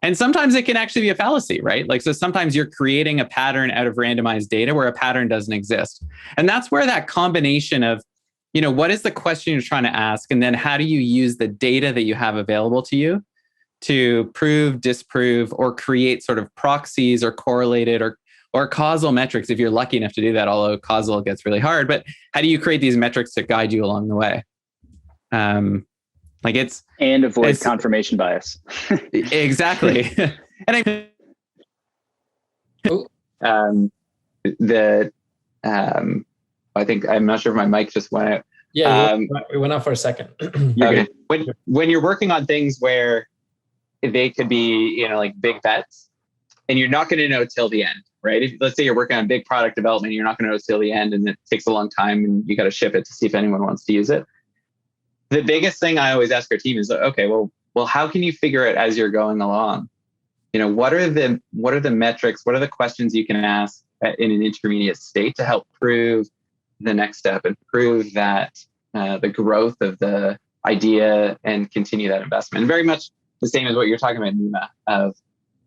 And sometimes it can actually be a fallacy, right? Like, so sometimes you're creating a pattern out of randomized data where a pattern doesn't exist. And that's where that combination of, what is the question you're trying to ask? And then how do you use the data that you have available to you to prove, disprove, or create sort of proxies or correlated or causal metrics, if you're lucky enough to do that, although causal gets really hard. But how do you create these metrics to guide you along the way? And avoid confirmation bias. Exactly. And I think, I'm not sure if my mic just went out. Yeah, we went out for a second. Okay. When you're working on things where they could be, like big bets, and you're not going to know till the end, right? Let's say you're working on big product development, you're not going to know till the end, and it takes a long time, and you got to ship it to see if anyone wants to use it. The biggest thing I always ask our team is, okay, well, how can you figure it as you're going along? What are the metrics? What are the questions you can ask in an intermediate state to help prove the next step and prove that the growth of the idea and continue that investment? And very much the same as what you're talking about, Nima, of,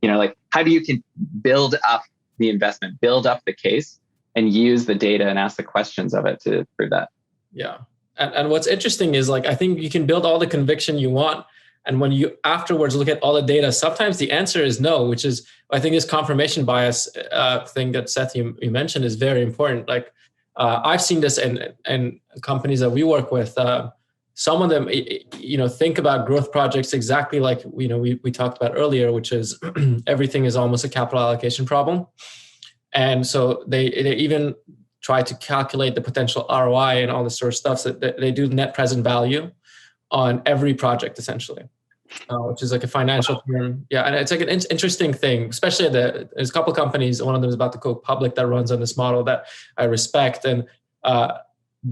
like, how do you can build up the investment, build up the case, and use the data and ask the questions of it to prove that? Yeah. And what's interesting is, like, I think you can build all the conviction you want. And when you afterwards look at all the data, sometimes the answer is no, which is, I think this confirmation bias thing that Seth, you mentioned is very important. Like, I've seen this in companies that we work with. Some of them, think about growth projects exactly like, we talked about earlier, which is everything is almost a capital allocation problem. And so they even try to calculate the potential ROI and all this sort of stuff. So they do net present value on every project, essentially, which is like a financial term. Yeah, and it's like an interesting thing, especially there's a couple of companies, one of them is about to go public, that runs on this model that I respect. And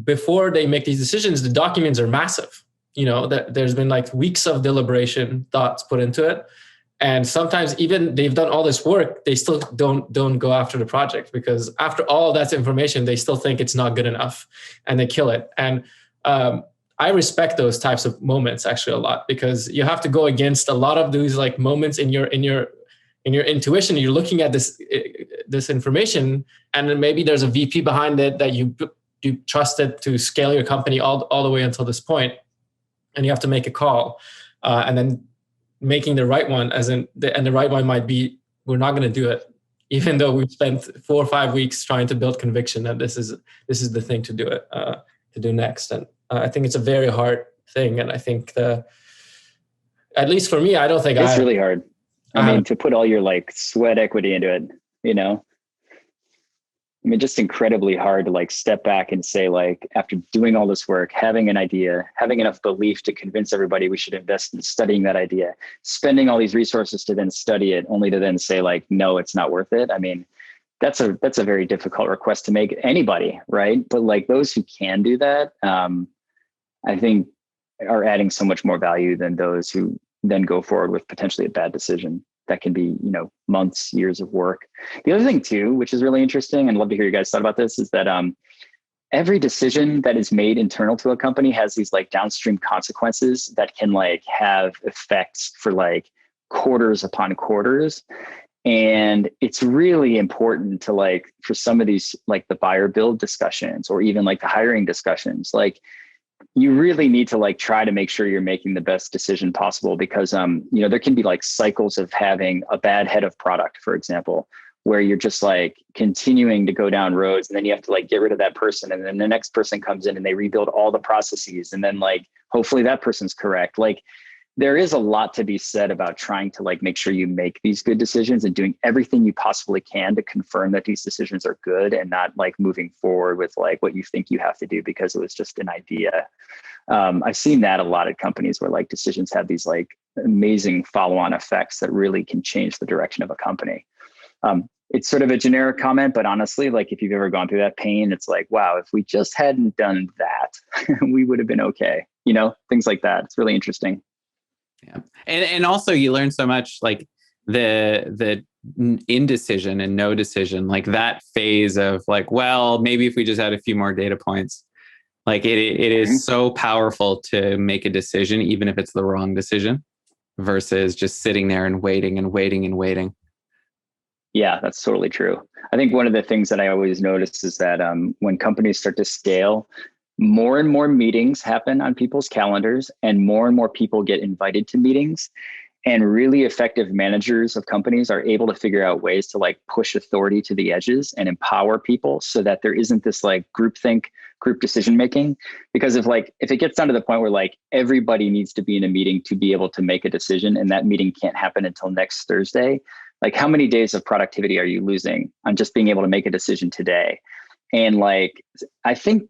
before they make these decisions, the documents are massive. That there's been like weeks of deliberation, thoughts put into it. And sometimes even they've done all this work, they still don't go after the project, because after all that information, they still think it's not good enough and they kill it. And I respect those types of moments actually a lot, because you have to go against a lot of these like moments in your intuition. You're looking at this information, and then maybe there's a VP behind it that you trusted to scale your company all the way until this point, and you have to make a call, and then making the right one, and the right one might be, we're not going to do it, even though we've spent 4 or 5 weeks trying to build conviction that this is the thing to do it, to do next. And I think it's a very hard thing. And I think at least for me, I don't think it's really hard. I mean, to put all your like sweat equity into it, just incredibly hard to like step back and say, like, after doing all this work, having an idea, having enough belief to convince everybody we should invest in studying that idea, spending all these resources to then study it, only to then say like, no, it's not worth it. I mean, that's a very difficult request to make anybody, right? But like those who can do that, I think are adding so much more value than those who then go forward with potentially a bad decision. That can be, months, years of work. The other thing too, which is really interesting, and I'd love to hear you guys thought about this, is that every decision that is made internal to a company has these like downstream consequences that can like have effects for like quarters upon quarters. And it's really important to like, for some of these, like the buyer build discussions, or even like the hiring discussions, like you really need to like try to make sure you're making the best decision possible, because there can be like cycles of having a bad head of product, for example, where you're just like continuing to go down roads, and then you have to like get rid of that person, and then the next person comes in and they rebuild all the processes, and then like hopefully that person's correct. Like there is a lot to be said about trying to like make sure you make these good decisions and doing everything you possibly can to confirm that these decisions are good, and not like moving forward with like what you think you have to do because it was just an idea. I've seen that a lot at companies where like decisions have these like amazing follow-on effects that really can change the direction of a company. It's sort of a generic comment, but honestly, like if you've ever gone through that pain, it's like, wow, if we just hadn't done that, we would have been okay. You know, things like that. It's really interesting. Yeah. And also you learn so much, like the indecision and no decision, like that phase of like, well, maybe if we just had a few more data points, like it is so powerful to make a decision, even if it's the wrong decision, versus just sitting there and waiting and waiting and waiting. Yeah, that's totally true. I think one of the things that I always notice is that when companies start to scale, more and more meetings happen on people's calendars, and more people get invited to meetings. And really effective managers of companies are able to figure out ways to like push authority to the edges and empower people so that there isn't this like groupthink, group decision making. Because if it gets down to the point where like everybody needs to be in a meeting to be able to make a decision, and that meeting can't happen until next Thursday, like how many days of productivity are you losing on just being able to make a decision today? And like, I think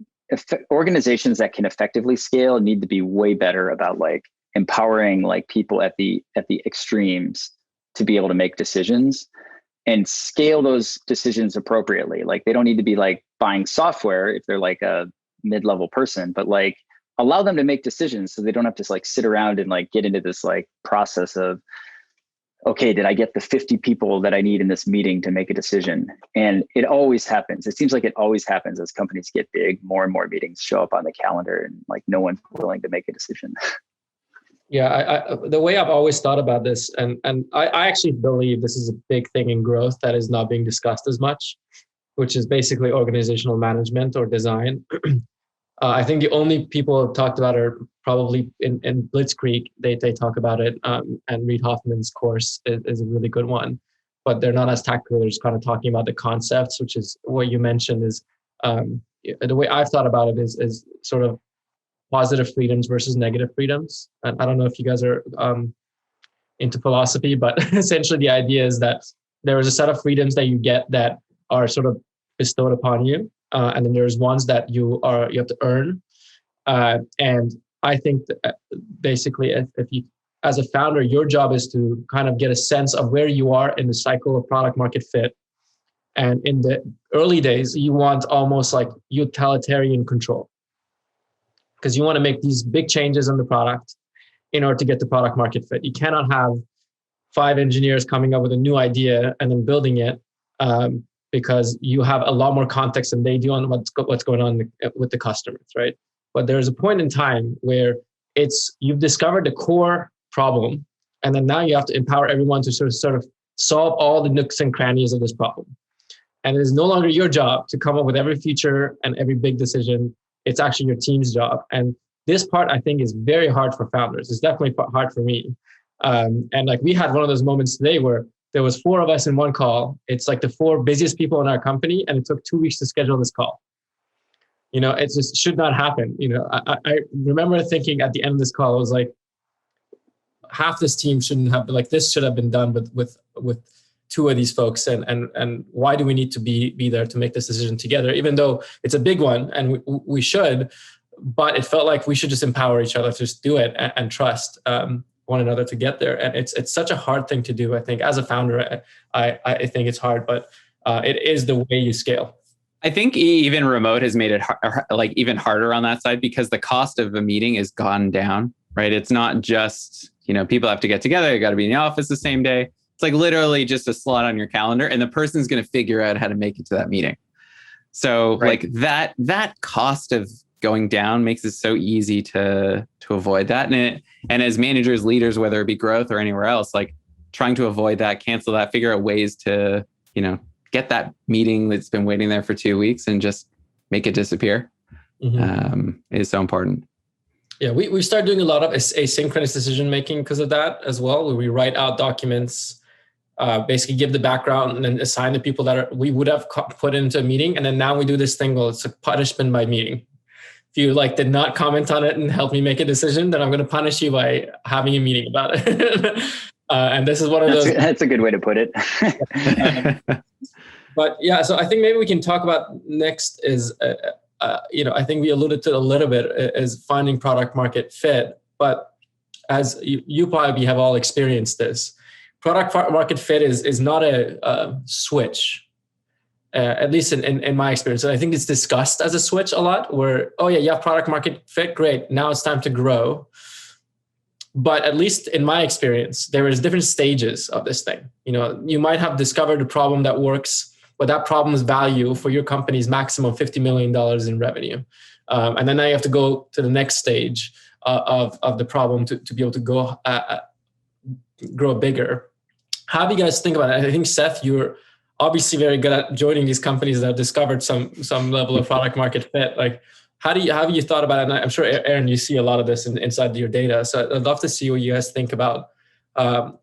organizations that can effectively scale need to be way better about like empowering like people at the extremes to be able to make decisions and scale those decisions appropriately. Like they don't need to be like buying software if they're like a mid-level person, but like allow them to make decisions so they don't have to like sit around and like get into this like process of, okay, did I get the 50 people that I need in this meeting to make a decision? And it always happens. It seems like it always happens as companies get big, more and more meetings show up on the calendar and like no one's willing to make a decision. Yeah, the way I've always thought about this, and I actually believe this is a big thing in growth that is not being discussed as much, which is basically organizational management or design. I think the only people who talked about it are probably in Blitzkrieg. They talk about it, and Reid Hoffman's course is a really good one. But they're not as tactical. They're just kind of talking about the concepts, which is what you mentioned. Is the way I've thought about it is sort of positive freedoms versus negative freedoms. And I don't know if you guys are into philosophy, but essentially the idea is that there is a set of freedoms that you get that are sort of bestowed upon you. And then there's ones that you have to earn. And I think that basically if you, as a founder, your job is to kind of get a sense of where you are in the cycle of product market fit. And in the early days, you want almost like utilitarian control, because you want to make these big changes in the product in order to get the product market fit. You cannot have 5 engineers coming up with a new idea and then building it, because you have a lot more context than they do on what's going on with the customers, right? But there's a point in time where you've discovered the core problem, and then now you have to empower everyone to sort of solve all the nooks and crannies of this problem. And it is no longer your job to come up with every feature and every big decision. It's actually your team's job. And this part, I think, is very hard for founders. It's definitely hard for me. And like we had one of those moments today where there was 4 of us in one call. It's like the 4 busiest people in our company, and it took 2 weeks to schedule this call. You know, it just should not happen. You know, I remember thinking at the end of this call, I was like, half this team shouldn't have, like, this should have been done with 2 of these folks, and why do we need to be there to make this decision together, even though it's a big one and we should, but it felt like we should just empower each other to just do it and trust one another to get there. And it's such a hard thing to do. I think as a founder, I think it's hard, but it is the way you scale. I think even remote has made it like even harder on that side, because the cost of a meeting has gone down, right? It's not just, people have to get together. You got to be in the office the same day. It's like literally just a slot on your calendar, and the person's going to figure out how to make it to that meeting. So right. Like that cost of going down makes it so easy to avoid that. And as managers, leaders, whether it be growth or anywhere else, like trying to avoid that, cancel that, figure out ways to, get that meeting that's been waiting there for 2 weeks and just make it disappear, is so important. Yeah, we started doing a lot of asynchronous decision making because of that as well, where we write out documents basically give the background and then assign the people that we would have put into a meeting. And then now we do this thing, well, it's a punishment by meeting. If you did not comment on it and help me make a decision, then I'm going to punish you by having a meeting about it. And this is one of those. That's a good way to put it. But yeah, so I think maybe we can talk about next is, I think we alluded to it a little bit, is finding product market fit. But as you probably have all experienced this, product market fit is not a switch. At least in my experience. And I think it's discussed as a switch a lot where, oh yeah, you have product market fit, great. Now it's time to grow. But at least in my experience, there is different stages of this thing. You might have discovered a problem that works, but that problem's value for your company is maximum $50 million in revenue. And then now you have to go to the next stage of the problem to be able to go grow bigger. How do you guys think about it? I think, Seth, you're obviously very good at joining these companies that have discovered some level of product market fit. How have you thought about it? And I'm sure, Aaron, you see a lot of this inside your data. So I'd love to see what you guys think about, and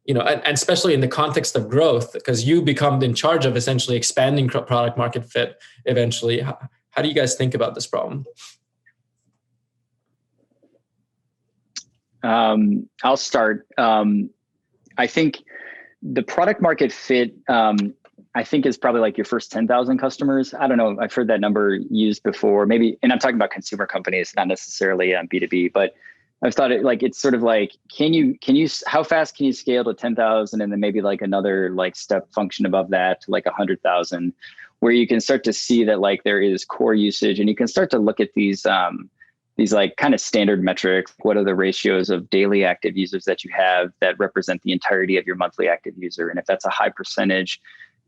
especially in the context of growth, because you become in charge of essentially expanding product market fit eventually. How do you guys think about this problem? I'll start. I think the product market fit, I think is probably your first 10,000 customers. I don't know. I've heard that number used before, maybe, and I'm talking about consumer companies, not necessarily B2B, but I've thought it's sort of how fast can you scale to 10,000 and then maybe another step function above that to 100,000, where you can start to see that there is core usage, and you can start to look at these kind of standard metrics. What are the ratios of daily active users that you have that represent the entirety of your monthly active user? And if that's a high percentage,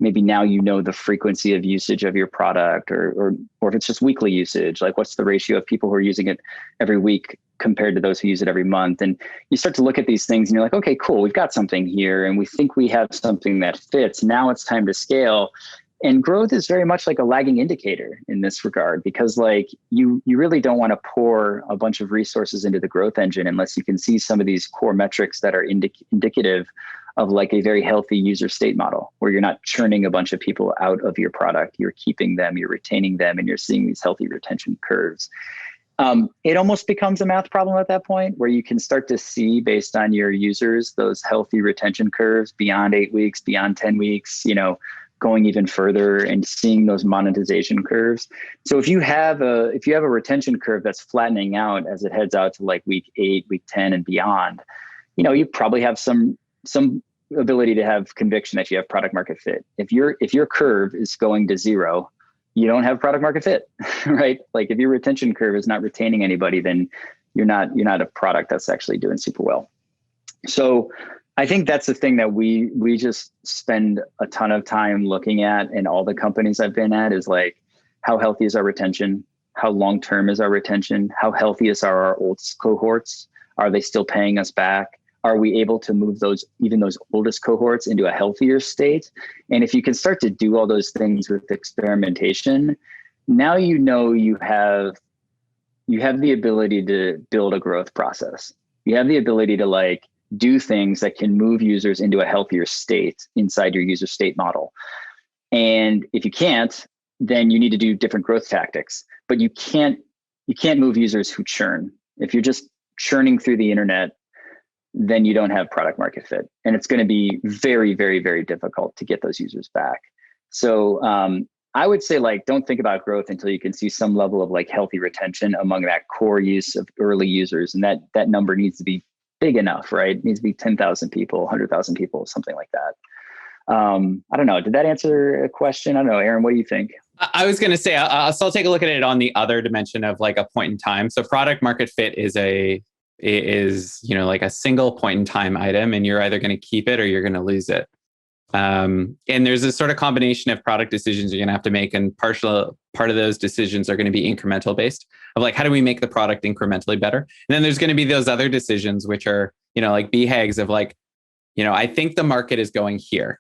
maybe now the frequency of usage of your product, or if it's just weekly usage, what's the ratio of people who are using it every week compared to those who use it every month? And you start to look at these things and you're okay, cool, we've got something here and we think we have something that fits. Now it's time to scale. And growth is very much a lagging indicator in this regard, because you really don't want to pour a bunch of resources into the growth engine unless you can see some of these core metrics that are indicative of a very healthy user state model, where you're not churning a bunch of people out of your product, you're keeping them, you're retaining them, and you're seeing these healthy retention curves. It almost becomes a math problem at that point, where you can start to see, based on your users, those healthy retention curves beyond 8 weeks, beyond 10 weeks, going even further and seeing those monetization curves. So if you have a retention curve that's flattening out as it heads out to week 8, week 10 and beyond, you probably have some ability to have conviction that you have product market fit. If your curve is going to 0, you don't have product market fit, right? If your retention curve is not retaining anybody, then you're not a product that's actually doing super well. So I think that's the thing that we just spend a ton of time looking at in all the companies I've been at, is how healthy is our retention? How long-term is our retention? How healthy is our old cohorts? Are they still paying us back? Are we able to move those oldest cohorts into a healthier state? And if you can start to do all those things with experimentation, now you have the ability to build a growth process. You have the ability to do things that can move users into a healthier state inside your user state model. And if you can't, then you need to do different growth tactics. But you can't move users who churn. If you're just churning through the internet, then you don't have product market fit. And it's going to be very, very, very difficult to get those users back. So I would say don't think about growth until you can see some level of healthy retention among that core use of early users. And that number needs to be big enough, right? It needs to be 10,000 people, 100,000 people, something like that. I don't know. Did that answer a question? I don't know. Aaron, what do you think? I was going to say, I'll still take a look at it on the other dimension of a point in time. So product market fit is a single point in time item, and you're either going to keep it or you're going to lose it. And there's a sort of combination of product decisions you're going to have to make, and part of those decisions are going to be incremental based, of how do we make the product incrementally better? And then there's going to be those other decisions, which are, BHAGs of I think the market is going here.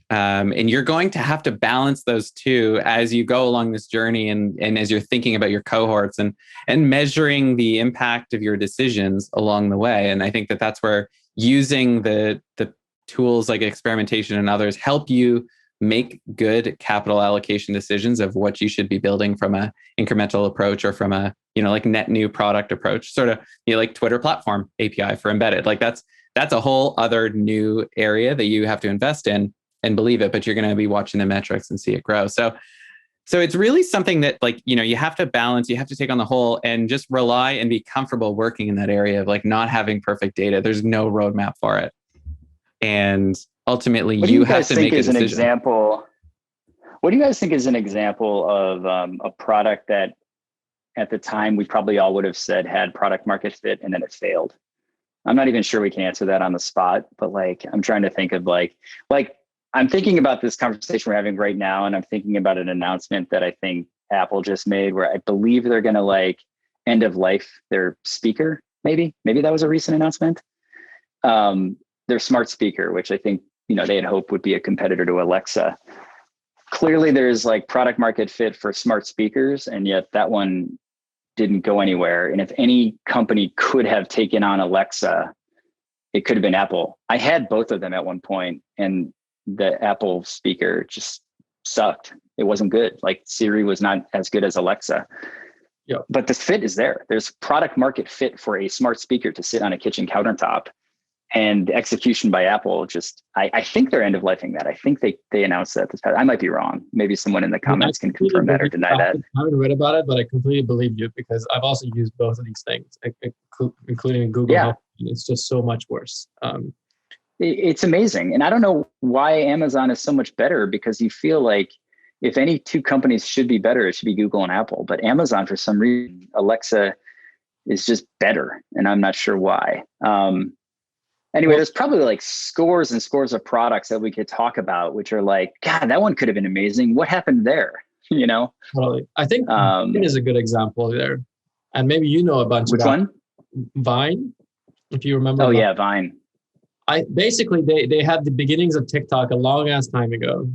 And you're going to have to balance those two as you go along this journey, and as you're thinking about your cohorts and measuring the impact of your decisions along the way. And I think that's where using the tools like Experimentation and others help you make good capital allocation decisions of what you should be building from a incremental approach or from a, like net new product approach, sort of, like Twitter platform API for embedded. Like that's a whole other new area that you have to invest in and believe it, but you're going to be watching the metrics and see it grow. So it's really something that you have to balance, you have to take on the whole and just rely and be comfortable working in that area of like not having perfect data. There's no roadmap for it. And ultimately you have to make a decision. What do you guys think is an example of a product that at the time we probably all would have said had product market fit and then it failed? I'm not even sure we can answer that on the spot, but I'm trying to think of like I'm thinking about this conversation we're having right now, and I'm thinking about an announcement that I think Apple just made where I believe they're going to end of life their speaker. Maybe that was a recent announcement. Their smart speaker, which I think, they had hoped would be a competitor to Alexa. Clearly there's product market fit for smart speakers, and yet that one didn't go anywhere. And if any company could have taken on Alexa, it could have been Apple. I had both of them at one point, and the Apple speaker just sucked. It wasn't good. Siri was not as good as Alexa. Yeah. But the fit is there. There's product market fit for a smart speaker to sit on a kitchen countertop. And the execution by Apple I think they're end of lifing that. I think they announced that this past. I might be wrong. Maybe someone in the comments can confirm that or deny that. I haven't read about it, but I completely believe you because I've also used both of these things, including Google. Yeah. Home, and it's just so much worse. It's amazing. And I don't know why Amazon is so much better, because you feel like if any two companies should be better, it should be Google and Apple. But Amazon, for some reason, Alexa is just better. And I'm not sure why. Anyway, there's probably scores and scores of products that we could talk about, which are God, that one could have been amazing. What happened there? Totally. I think Vine is a good example there. And maybe a bunch Which about one? Vine, if you remember. Oh, yeah, Vine. Basically they had the beginnings of TikTok a long ass time ago,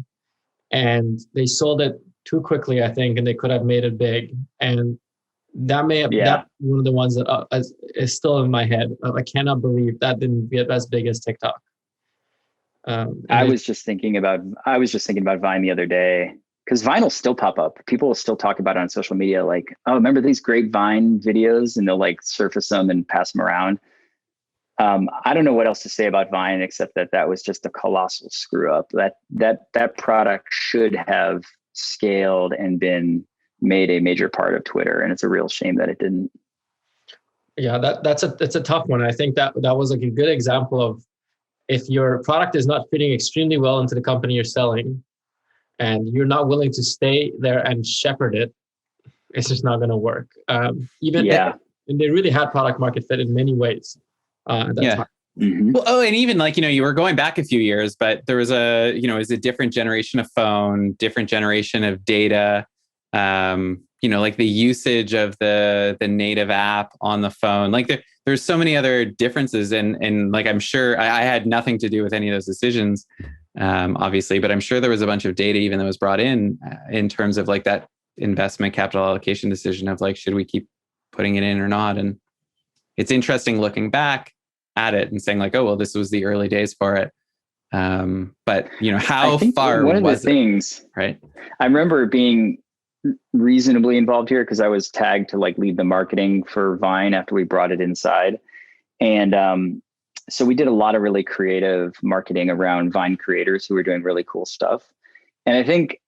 and they sold it too quickly, I think, and they could have made it big. And that may have that's one of the ones that is still in my head. I cannot believe that didn't get as big as TikTok. I was just thinking about Vine the other day, because Vine will still pop up. People will still talk about it on social media. Oh, remember these great Vine videos? And they'll surface them and pass them around. I don't know what else to say about Vine, except that was just a colossal screw up. That product should have scaled and been made a major part of Twitter, and it's a real shame that it didn't. Yeah, that's a tough one. I think that was a good example of, if your product is not fitting extremely well into the company you're selling, and you're not willing to stay there and shepherd it, it's just not going to work. And they really had product market fit in many ways. Mm-hmm. Well, and even you were going back a few years, but there was it was a different generation of phone, different generation of data. The usage of the native app on the phone. There's so many other differences, and I'm sure I had nothing to do with any of those decisions, obviously, but I'm sure there was a bunch of data even that was brought in terms of that investment capital allocation decision of should we keep putting it in or not. And it's interesting looking back at it and saying oh, well, this was the early days for it. But how far one of was the things, right? I remember being reasonably involved here because I was tagged to lead the marketing for Vine after we brought it inside. And so we did a lot of really creative marketing around Vine creators who were doing really cool stuff. And I think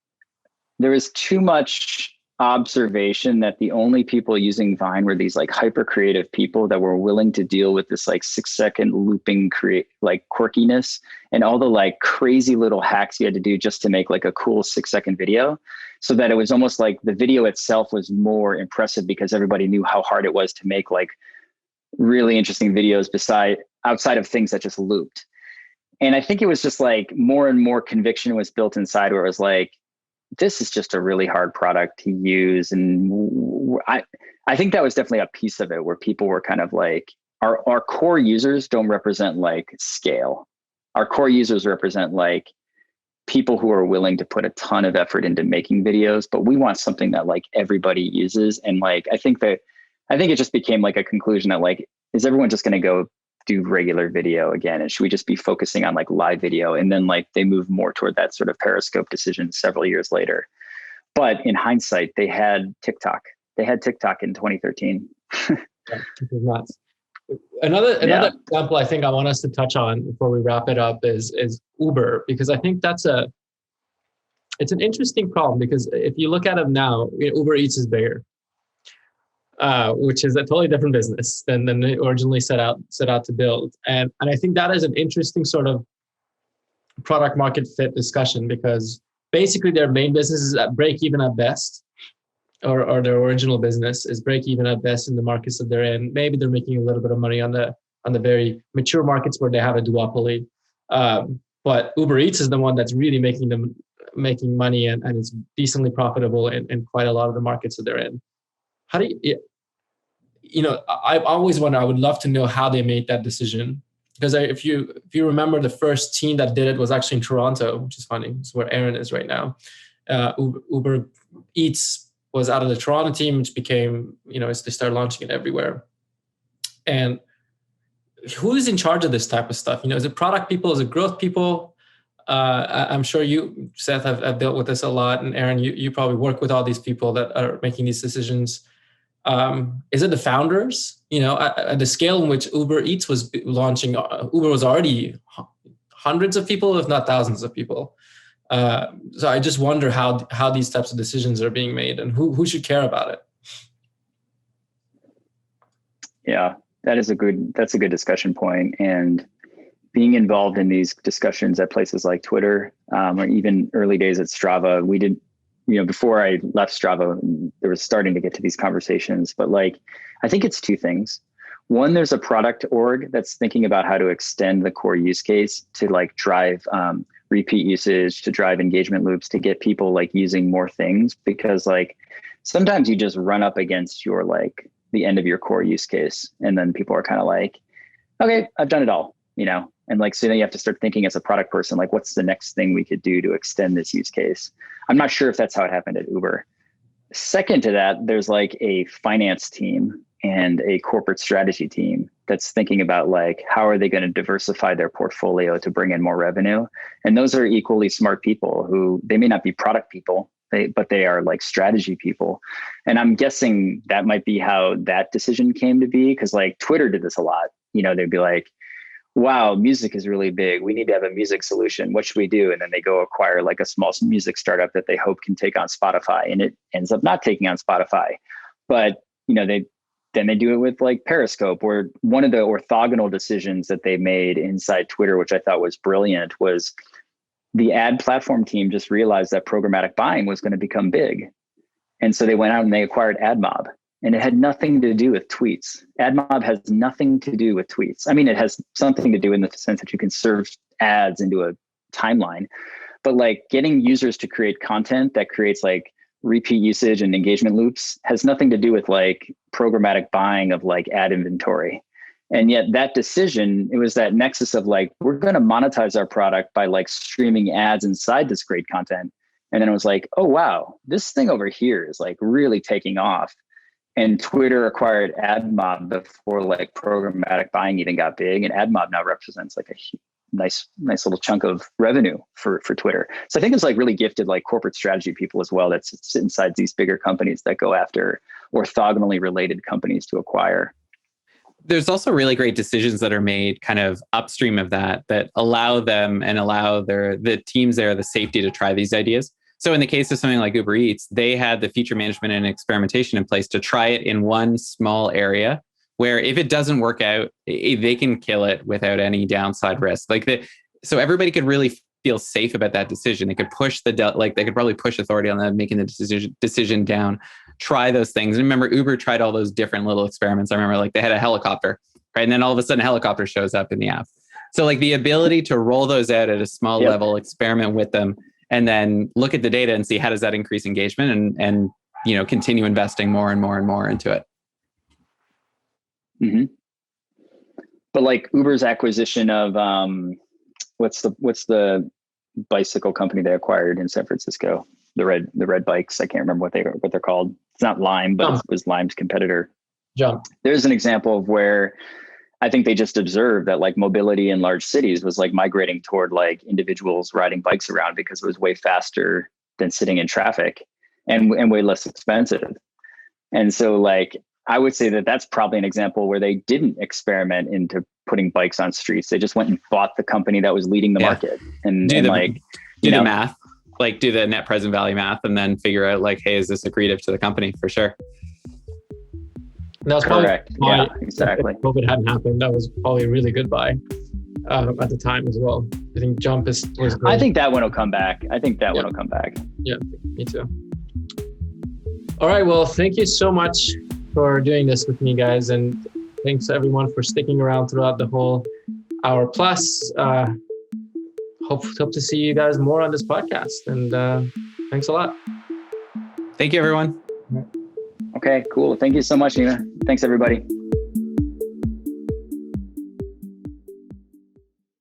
there was too much observation that the only people using Vine were these hyper creative people that were willing to deal with this 6-second looping quirkiness and all the crazy little hacks you had to do just to make a cool 6-second video, so that it was almost the video itself was more impressive because everybody knew how hard it was to make really interesting videos outside of things that just looped. And I think it was just more and more conviction was built inside where it was this is just a really hard product to use. And I think that was definitely a piece of it where people were kind of our core users don't represent scale. Our core users represent people who are willing to put a ton of effort into making videos, but we want something that everybody uses. And I think it just became a conclusion that is everyone just going to go do regular video again? And should we just be focusing on like live video? And then like they move more toward that sort of Periscope decision several years later. But in hindsight, they had TikTok. They had TikTok in 2013. Nuts. Another example I think I want us to touch on before we wrap it up is Uber, because I think it's an interesting problem, because if you look at them now, Uber Eats is bigger, which is a totally different business than they originally set out to build. And I think that is an interesting sort of product market fit discussion, because basically their main business is at break even at best, or their original business is break even at best in the markets that they're in. Maybe they're making a little bit of money on the very mature markets where they have a duopoly. But Uber Eats is the one that's really making money and it's decently profitable in quite a lot of the markets that they're in. How do I've always wondered, I would love to know how they made that decision. Because if you remember, the first team that did it was actually in Toronto, which is funny. It's where Aaron is right now. Uber Eats was out of the Toronto team, which became, they started launching it everywhere. And who is in charge of this type of stuff? Is it product people? Is it growth people? I'm sure you, Seth, have dealt with this a lot. And Aaron, you probably work with all these people that are making these decisions. Is it the founders? At the scale in which Uber Eats was launching, Uber was already hundreds of people, if not thousands of people. So I just wonder how these types of decisions are being made and who should care about it. Yeah, that's a good discussion point. And being involved in these discussions at places like Twitter, or even early days at Strava, we did, before I left Strava, there was starting to get to these conversations, but like, I think it's two things. One, there's a product org that's thinking about how to extend the core use case to like drive, repeat usage, to drive engagement loops, to get people like using more things, because like sometimes you just run up against your like the end of your core use case, and then people are kind of like, okay, I've done it all, and like so then you have to start thinking as a product person, like what's the next thing we could do to extend this use case? I'm not sure if that's how it happened at Uber. Second to that, there's like a finance team and a corporate strategy team that's thinking about like, how are they going to diversify their portfolio to bring in more revenue? And those are equally smart people who, they may not be product people, but they are like strategy people. And I'm guessing that might be how that decision came to be. Cause like Twitter did this a lot, they'd be like, wow, music is really big. We need to have a music solution. What should we do? And then they go acquire like a small music startup that they hope can take on Spotify, and it ends up not taking on Spotify. But, they do it with like Periscope, or one of the orthogonal decisions that they made inside Twitter, which I thought was brilliant, was the ad platform team just realized that programmatic buying was going to become big. And so they went out and they acquired AdMob. And it had nothing to do with tweets. AdMob has nothing to do with tweets. I mean, it has something to do in the sense that you can serve ads into a timeline, but like getting users to create content that creates like repeat usage and engagement loops has nothing to do with like programmatic buying of like ad inventory. And yet that decision, it was that nexus of like, we're going to monetize our product by like streaming ads inside this great content. And then it was like, oh, wow, this thing over here is like really taking off. And Twitter acquired AdMob before like programmatic buying even got big. And AdMob now represents like a nice little chunk of revenue for Twitter. So I think it's like really gifted like corporate strategy people as well that sit inside these bigger companies that go after orthogonally related companies to acquire. There's also really great decisions that are made kind of upstream of that allow them and allow the teams there the safety to try these ideas. So in the case of something like Uber Eats, they had the feature management and experimentation in place to try it in one small area where if it doesn't work out, they can kill it without any downside risk. So everybody could really feel safe about that decision. They could push they could probably push authority on them making the decision down, try those things. And remember, Uber tried all those different little experiments. I remember like they had a helicopter, right? And then all of a sudden a helicopter shows up in the app. So like the ability to roll those out at a small level, experiment with them, and then look at the data and see how does that increase engagement and continue investing more and more and more into it. Mm-hmm. But like Uber's acquisition of what's the bicycle company they acquired in San Francisco? The red bikes. I can't remember what they're called. It's not Lime, but it was Lime's competitor. Jump. There's an example of where I think they just observed that like mobility in large cities was like migrating toward like individuals riding bikes around because it was way faster than sitting in traffic and way less expensive. And so like, I would say that that's probably an example where they didn't experiment into putting bikes on streets. They just went and bought the company that was leading the market and do the math, like do the net present value math, and then figure out like, hey, is this accretive to the company for sure? That was correct. Probably yeah, exactly. If COVID hadn't happened, that was probably a really good buy at the time as well. I think Jump was great. I think that one will come back. One will come back. Yeah, me too. All right. Well, thank you so much for doing this with me, guys. And thanks everyone for sticking around throughout the whole hour plus. Hope to see you guys more on this podcast. And thanks a lot. Thank you, everyone. Okay, cool. Thank you so much, Nina. Thanks, everybody.